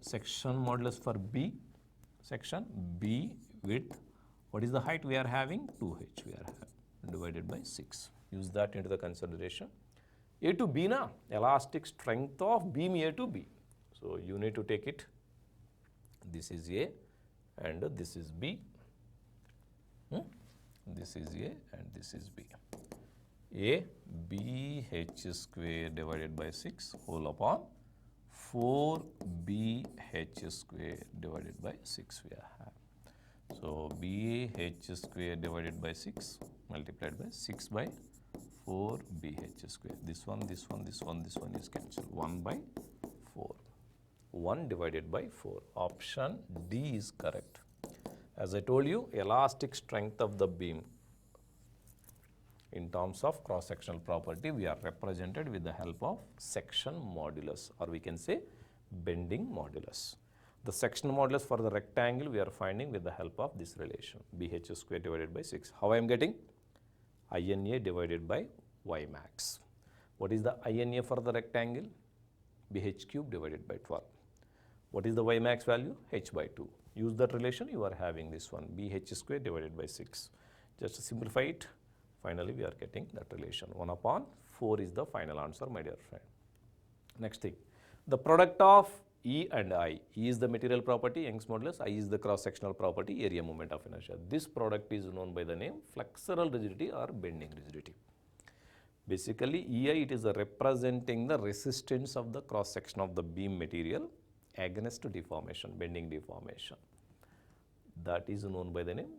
section modulus for B, section B width, what is the height we are having? 2H we are having, divided by 6. Use that into the consideration. A to B na, elastic strength of beam A to B. So, you need to take it, this is A and this is B. This is A and this is B. A, B, H square divided by 6 whole upon 4 B H square divided by 6 we are having. So, B H square divided by 6 multiplied by 6 by 4 B H square. This one is cancelled. 1 by 4. 1 divided by 4. Option D is correct. As I told you, elastic strength of the beam in terms of cross-sectional property, we are represented with the help of section modulus, or we can say bending modulus. The section modulus for the rectangle we are finding with the help of this relation, BH square divided by 6. How I am getting? INA divided by Y max. What is the INA for the rectangle? BH cube divided by 12. What is the Y max value? H by 2. Use that relation, you are having this one, BH square divided by 6. Just to simplify it, finally we are getting that relation. 1 upon 4 is the final answer, my dear friend. Next thing, the product of E and I. E is the material property, Young's modulus. I is the cross-sectional property, area moment of inertia. This product is known by the name flexural rigidity or bending rigidity. Basically, EI, it is representing the resistance of the cross-section of the beam material against deformation, bending deformation. That is known by the name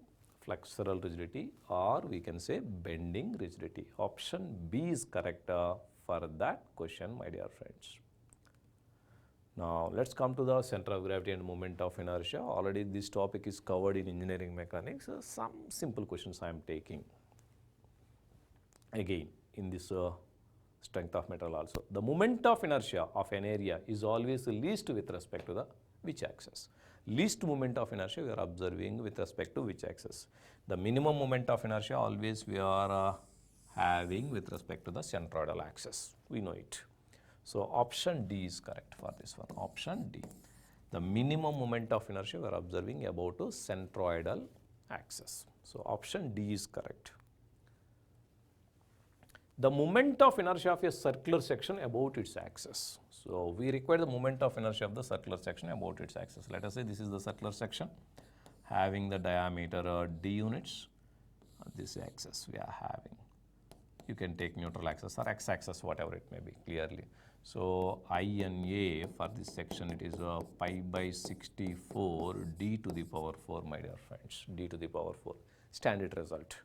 flexural rigidity, or we can say bending rigidity. Option B is correct for that question, my dear friends. Now, let's come to the center of gravity and moment of inertia. Already this topic is covered in engineering mechanics. Some simple questions I am taking. Again, in this strength of metal also. The moment of inertia of an area is always least with respect to the which axis? Least moment of inertia we are observing with respect to which axis? The minimum moment of inertia always we are having with respect to the centroidal axis. We know it. So, option D is correct for this one. Option D. The minimum moment of inertia we are observing about a centroidal axis. So, option D is correct. The moment of inertia of a circular section about its axis. So, we require the moment of inertia of the circular section about its axis. Let us say this is the circular section having the diameter d units. This axis we are having. You can take neutral axis or x axis, whatever it may be clearly. So, INA for this section, it is pi by 64 d to the power 4, my dear friends, d to the power 4, standard result.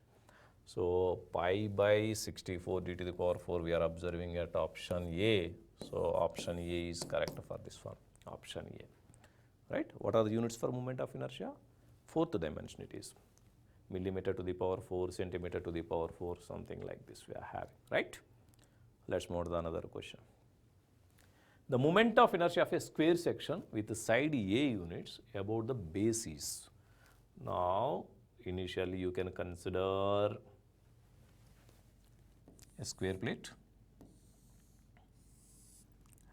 So, pi by 64 d to the power 4 we are observing at option A. So, option A is correct for this one, option A, right. What are the units for moment of inertia? Fourth dimension it is, millimeter to the power 4, centimeter to the power 4, something like this we are having, right. Let's move to the another question. The moment of inertia of a square section with the side A units about the base is. Now, initially you can consider a square plate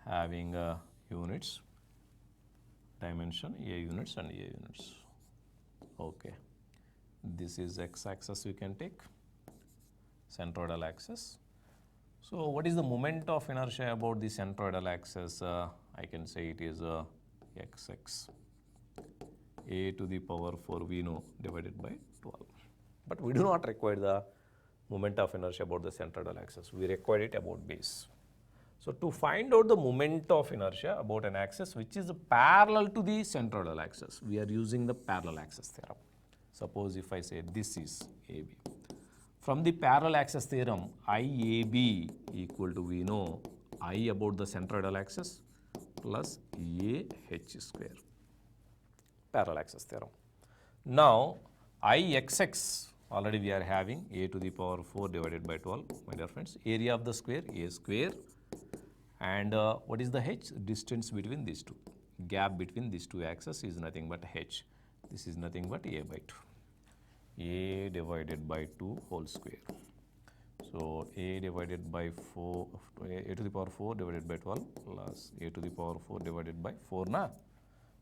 having units, dimension, A units and A units. Okay. This is x axis we can take, centroidal axis. So, what is the moment of inertia about the centroidal axis? I can say it is xx, a to the power 4 we know divided by 12. But we do not require the moment of inertia about the centroidal axis. We require it about base. So, to find out the moment of inertia about an axis which is parallel to the centroidal axis, we are using the parallel axis theorem. Suppose if I say this is AB, From the parallel axis theorem, IAB equal to, we know, I about the centroidal axis plus AH square. Parallel axis theorem. Now, IXX, already we are having a to the power 4 divided by 12, my dear friends. Area of the square, a square. And what is the h? Distance between these two. Gap between these two axes is nothing but h. This is nothing but a by 2. A divided by 2 whole square. So, a divided by 4, a to the power 4 divided by 12 plus a to the power 4 divided by 4 na.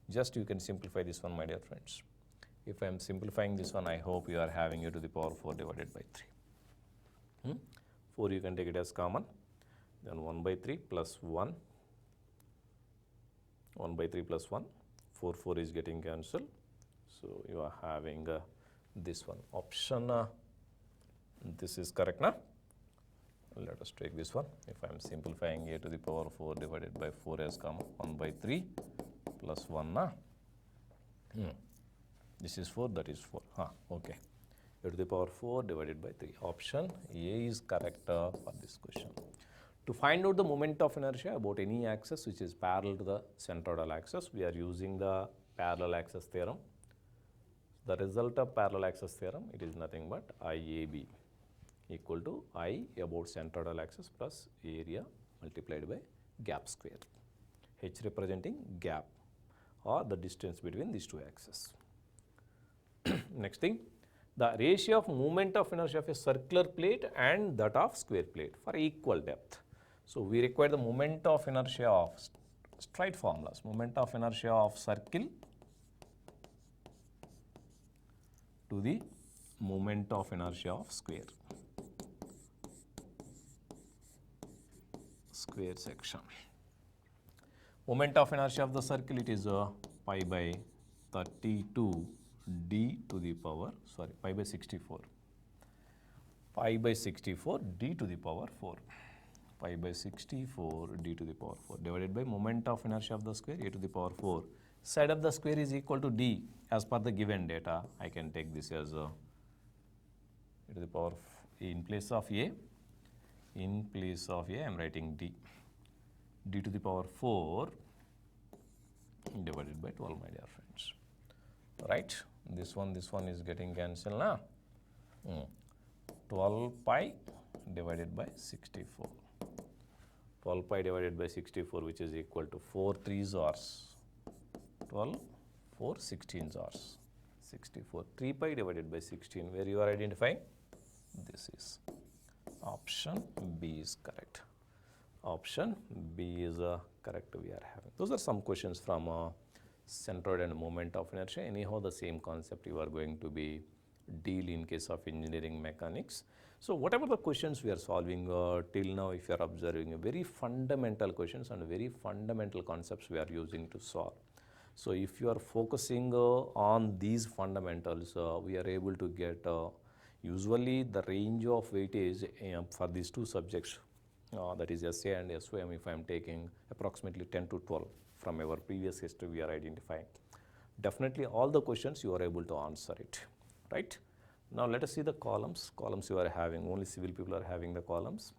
Just you can simplify this one, my dear friends. If I am simplifying this one, I hope you are having a to the power 4 divided by 3. 4 you can take it as common. Then 1 by 3 plus 1. 1 by 3 plus 1. 4 is getting cancelled. So, you are having this one option. This is correct now. Let us take this one. If I am simplifying a to the power 4 divided by 4 as common, 1 by 3 plus 1 na. This is 4, that is 4. Okay. A to the power 4 divided by 3. Option A is correct for this question. To find out the moment of inertia about any axis which is parallel to the centroidal axis, we are using the parallel axis theorem. The result of parallel axis theorem, it is nothing but IAB equal to I about centroidal axis plus area multiplied by gap square. H representing gap or the distance between these two axes. Next thing, the ratio of moment of inertia of a circular plate and that of square plate for equal depth. So, we require the moment of inertia of straight formulas, moment of inertia of circle to the moment of inertia of square section. Moment of inertia of the circle, it is pi by 32 d to the power, sorry, pi by 64. Pi by 64 d to the power 4. Pi by 64 d to the power 4 divided by moment of inertia of the square a to the power 4. Side of the square is equal to d as per the given data. I can take this as a to the power in place of a. In place of a, I am writing d. D to the power 4 divided by 12, my dear friends. Right? This one is getting cancelled now. 12 pi divided by 64. 12 pi divided by 64, which is equal to 4 3s or 12, 4 16s or 64. 3 pi divided by 16, where you are identifying? This is option B is correct. Option B is correct we are having. Those are some questions from centroid and moment of inertia. Anyhow, the same concept you are going to be deal in case of engineering mechanics. So, whatever the questions we are solving till now, if you are observing very fundamental questions and very fundamental concepts we are using to solve. So, if you are focusing on these fundamentals, we are able to get usually the range of weightage for these two subjects, that is SA and SOM, if I am taking approximately 10 to 12 from our previous history we are identifying. Definitely all the questions you are able to answer it, right? Now, let us see the columns. Columns you are having, only civil people are having the columns.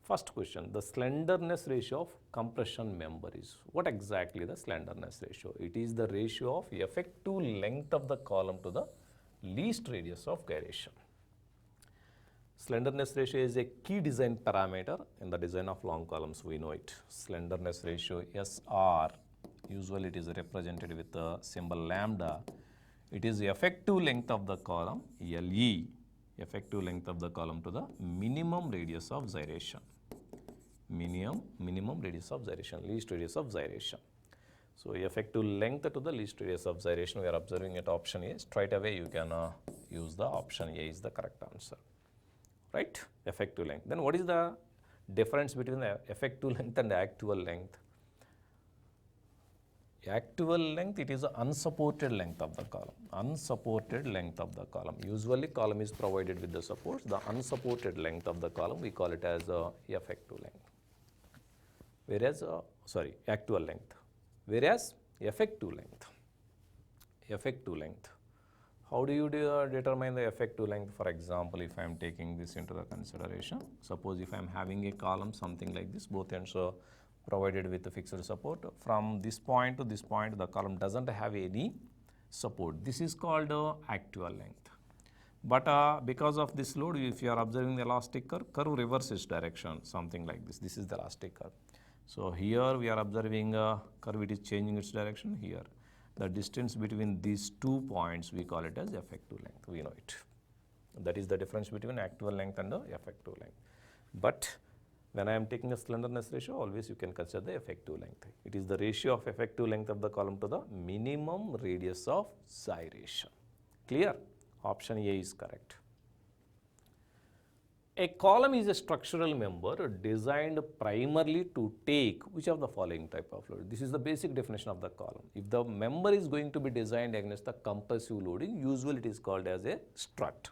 First question, the slenderness ratio of compression member is, what exactly the slenderness ratio? It is the ratio of effective length of the column to the least radius of gyration. Slenderness ratio is a key design parameter in the design of long columns, we know it. Slenderness ratio SR, usually it is represented with the symbol lambda. It is the effective length of the column, LE, effective length of the column to the minimum radius of gyration. Minimum radius of gyration, least radius of gyration. So, effective length to the least radius of gyration we are observing at option A. Straight away you can use the option A is the correct answer, right? Effective length. Then what is the difference between the effective length and the actual length? Actual length, it is the unsupported length of the column. Unsupported length of the column. Usually column is provided with the supports. The unsupported length of the column, we call it as effective length. Whereas, actual length. Whereas effective length. How do you determine the effective length? For example, if I am taking this into the consideration, suppose if I am having a column something like this, both ends are provided with a fixed support. From this point to this point, the column doesn't have any support. This is called actual length. But because of this load, if you are observing the elastic curve reverses direction, something like this. This is the elastic curve. So here we are observing a curve, it is changing its direction here. The distance between these 2 points, we call it as effective length, we know it. That is the difference between actual length and the effective length. But when I am taking a slenderness ratio, always you can consider the effective length. It is the ratio of effective length of the column to the minimum radius of gyration. Clear? Option A is correct. A column is a structural member designed primarily to take which of the following type of load? This is the basic definition of the column. If the member is going to be designed against the compressive loading, usually it is called as a strut.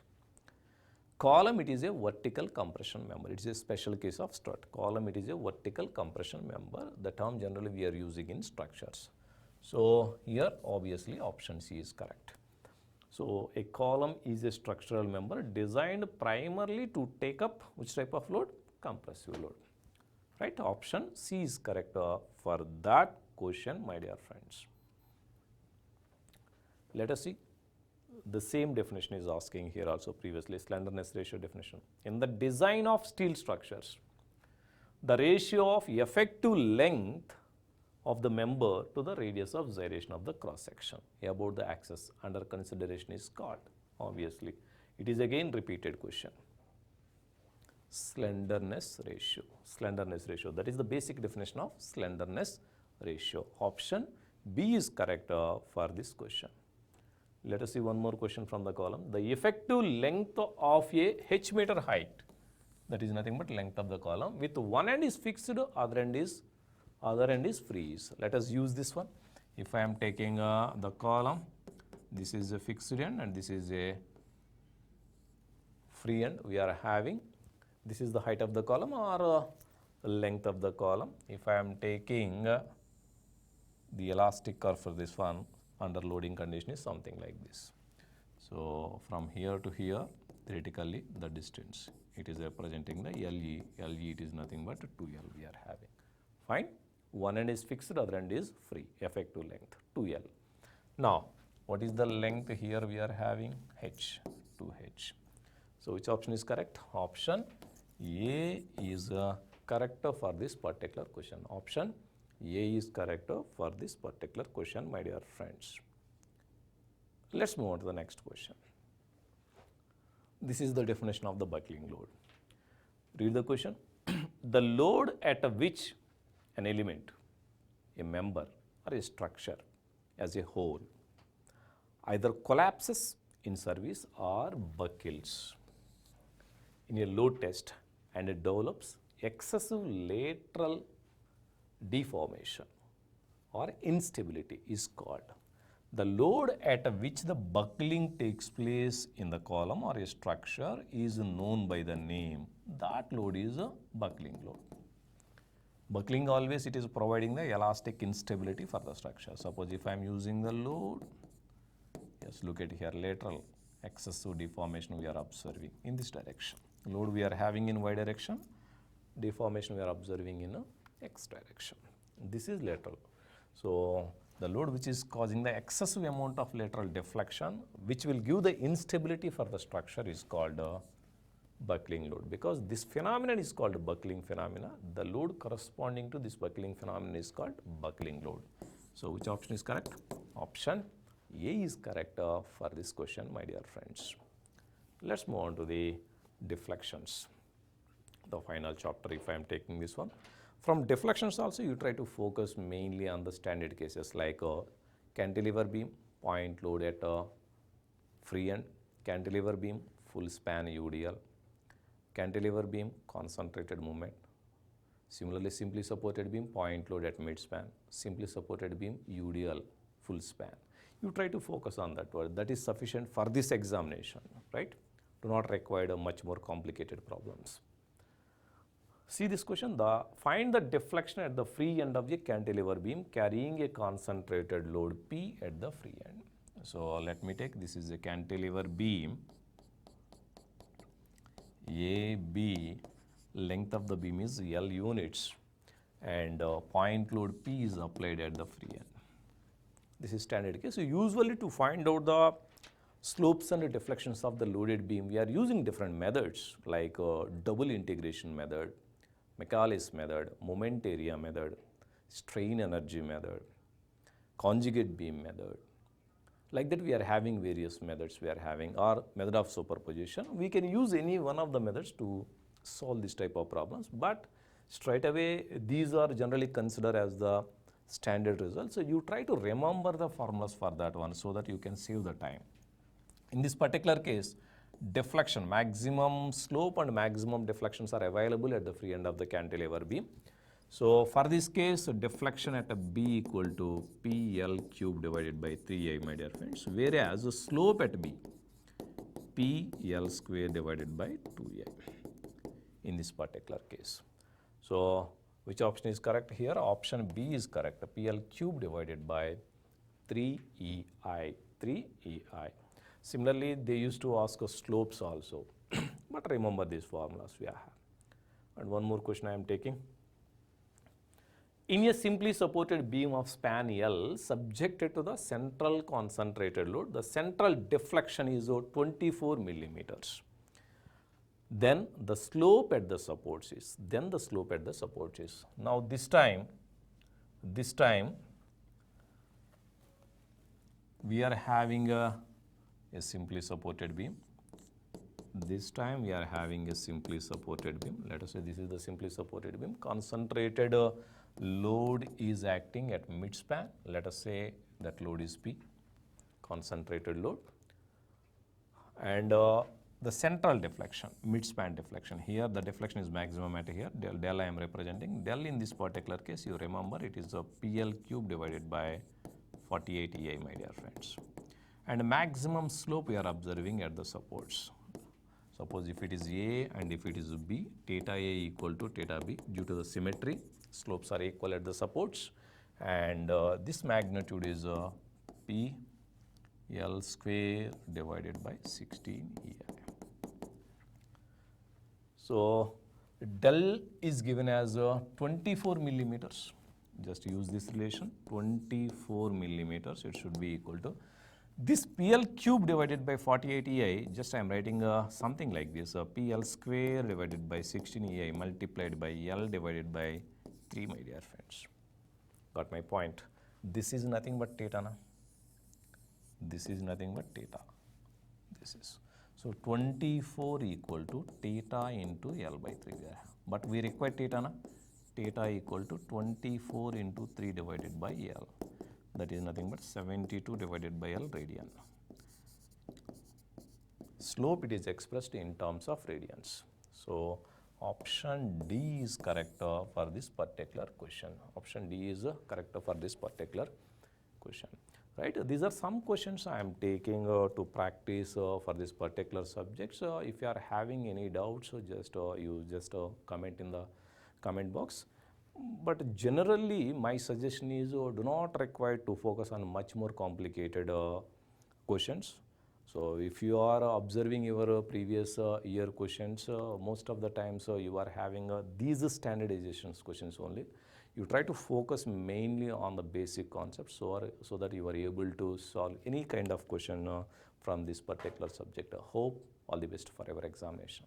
Column, it is a vertical compression member. It is a special case of strut. Column, it is a vertical compression member. The term generally we are using in structures. So here obviously option C is correct. So a column is a structural member designed primarily to take up which type of load? Compressive load. Right? Option C is correct for that question, my dear friends. Let us see. The same definition is asking here also previously, slenderness ratio definition. In the design of steel structures, the ratio of effective length of the member to the radius of gyration of the cross section about the axis under consideration is called, obviously. It is again repeated question. Slenderness ratio. Slenderness ratio. That is the basic definition of slenderness ratio. Option B is correct for this question. Let us see one more question from the column. The effective length of a h meter height, that is nothing but length of the column, with one end is fixed, other end is free. Let us use this one. If I am taking the column, this is a fixed end and this is a free end. We are having, this is the height of the column or length of the column. If I am taking the elastic curve for this one, under loading condition is something like this. So from here to here, theoretically the distance, it is representing the LE. LE, it is nothing but 2L we are having. Fine. One end is fixed, other end is free. Effective length 2L. Now, what is the length here we are having? H, 2H. So which option is correct? Option A is correct for this particular question. Option A is correct for this particular question, my dear friends. Let's move on to the next question. This is the definition of the buckling load. Read the question. The load at which an element, a member or a structure as a whole either collapses in service or buckles in a load test and it develops excessive lateral deformation or instability is called. The load at which the buckling takes place in the column or a structure is known by the name. That load is a buckling load. Buckling always it is providing the elastic instability for the structure. Suppose if I am using the load, yes, look at here, lateral excessive deformation we are observing in this direction. Load we are having in y direction, deformation we are observing in x direction. This is lateral. So the load which is causing the excessive amount of lateral deflection, which will give the instability for the structure, is called buckling load. Because this phenomenon is called buckling phenomena, the load corresponding to this buckling phenomenon is called buckling load. So which option is correct? Option A is correct for this question, my dear friends. Let's move on to the deflections, the final chapter if I am taking this one. From deflections also you try to focus mainly on the standard cases like cantilever beam, point load at free end, cantilever beam, full span UDL, cantilever beam, concentrated movement. Similarly, simply supported beam, point load at mid span, simply supported beam, UDL, full span. You try to focus on that word. That is sufficient for this examination, right? Do not require much more complicated problems. See this question, find the deflection at the free end of the cantilever beam carrying a concentrated load P at the free end. So let me take, this is a cantilever beam, AB, length of the beam is L units, and point load P is applied at the free end. This is standard case. So usually to find out the slopes and deflections of the loaded beam, we are using different methods like double integration method, Macaulay's method, moment area method, strain energy method, conjugate beam method. Like that we are having various methods we are having, or method of superposition. We can use any one of the methods to solve this type of problems, but straight away these are generally considered as the standard result. So you try to remember the formulas for that one so that you can save the time. In this particular case, deflection, maximum slope and maximum deflections are available at the free end of the cantilever beam. So for this case, deflection at a B equal to PL cube divided by 3I, my dear friends, whereas the slope at B, PL square divided by 2I in this particular case. So which option is correct here? Option B is correct, PL cube divided by 3EI, 3EI. Similarly, they used to ask us slopes also, but remember these formulas we have. And one more question I am taking. In a simply supported beam of span L subjected to the central concentrated load, the central deflection is 24 millimeters. Then the slope at the supports is, Now this time we are having a simply supported beam. This time we are having a simply supported beam. Let us say this is the simply supported beam. Concentrated load is acting at midspan. Let us say that load is P, concentrated load. And the central deflection, midspan deflection, here the deflection is maximum at here, del I am representing. Del in this particular case, you remember it is a PL cube divided by 48 EI, my dear friends. And maximum slope we are observing at the supports. Suppose if it is A and if it is B, theta A equal to theta B, due to the symmetry, slopes are equal at the supports, and this magnitude is P L square divided by 16 EI. So del is given as 24 millimeters. Just use this relation, 24 millimeters, it should be equal to this PL cube divided by 48 EI, just I am writing something like this, PL square divided by 16 EI multiplied by L divided by 3, my dear friends. Got my point? This is nothing but theta, na? This is nothing but theta. This is. So 24 equal to theta into L by 3. But we require theta, na? Theta equal to 24 into 3 divided by L. That is nothing but 72 divided by L radian. Slope, it is expressed in terms of radians. So option D is correct for this particular question. Option D is correct for this particular question. Right? These are some questions I am taking to practice for this particular subject. So if you are having any doubts, you just comment in the comment box. But generally, my suggestion is do not require to focus on much more complicated questions. So if you are observing your previous year questions, most of the times you are having these standardizations questions only. You try to focus mainly on the basic concepts so that you are able to solve any kind of question from this particular subject. I hope all the best for your examination.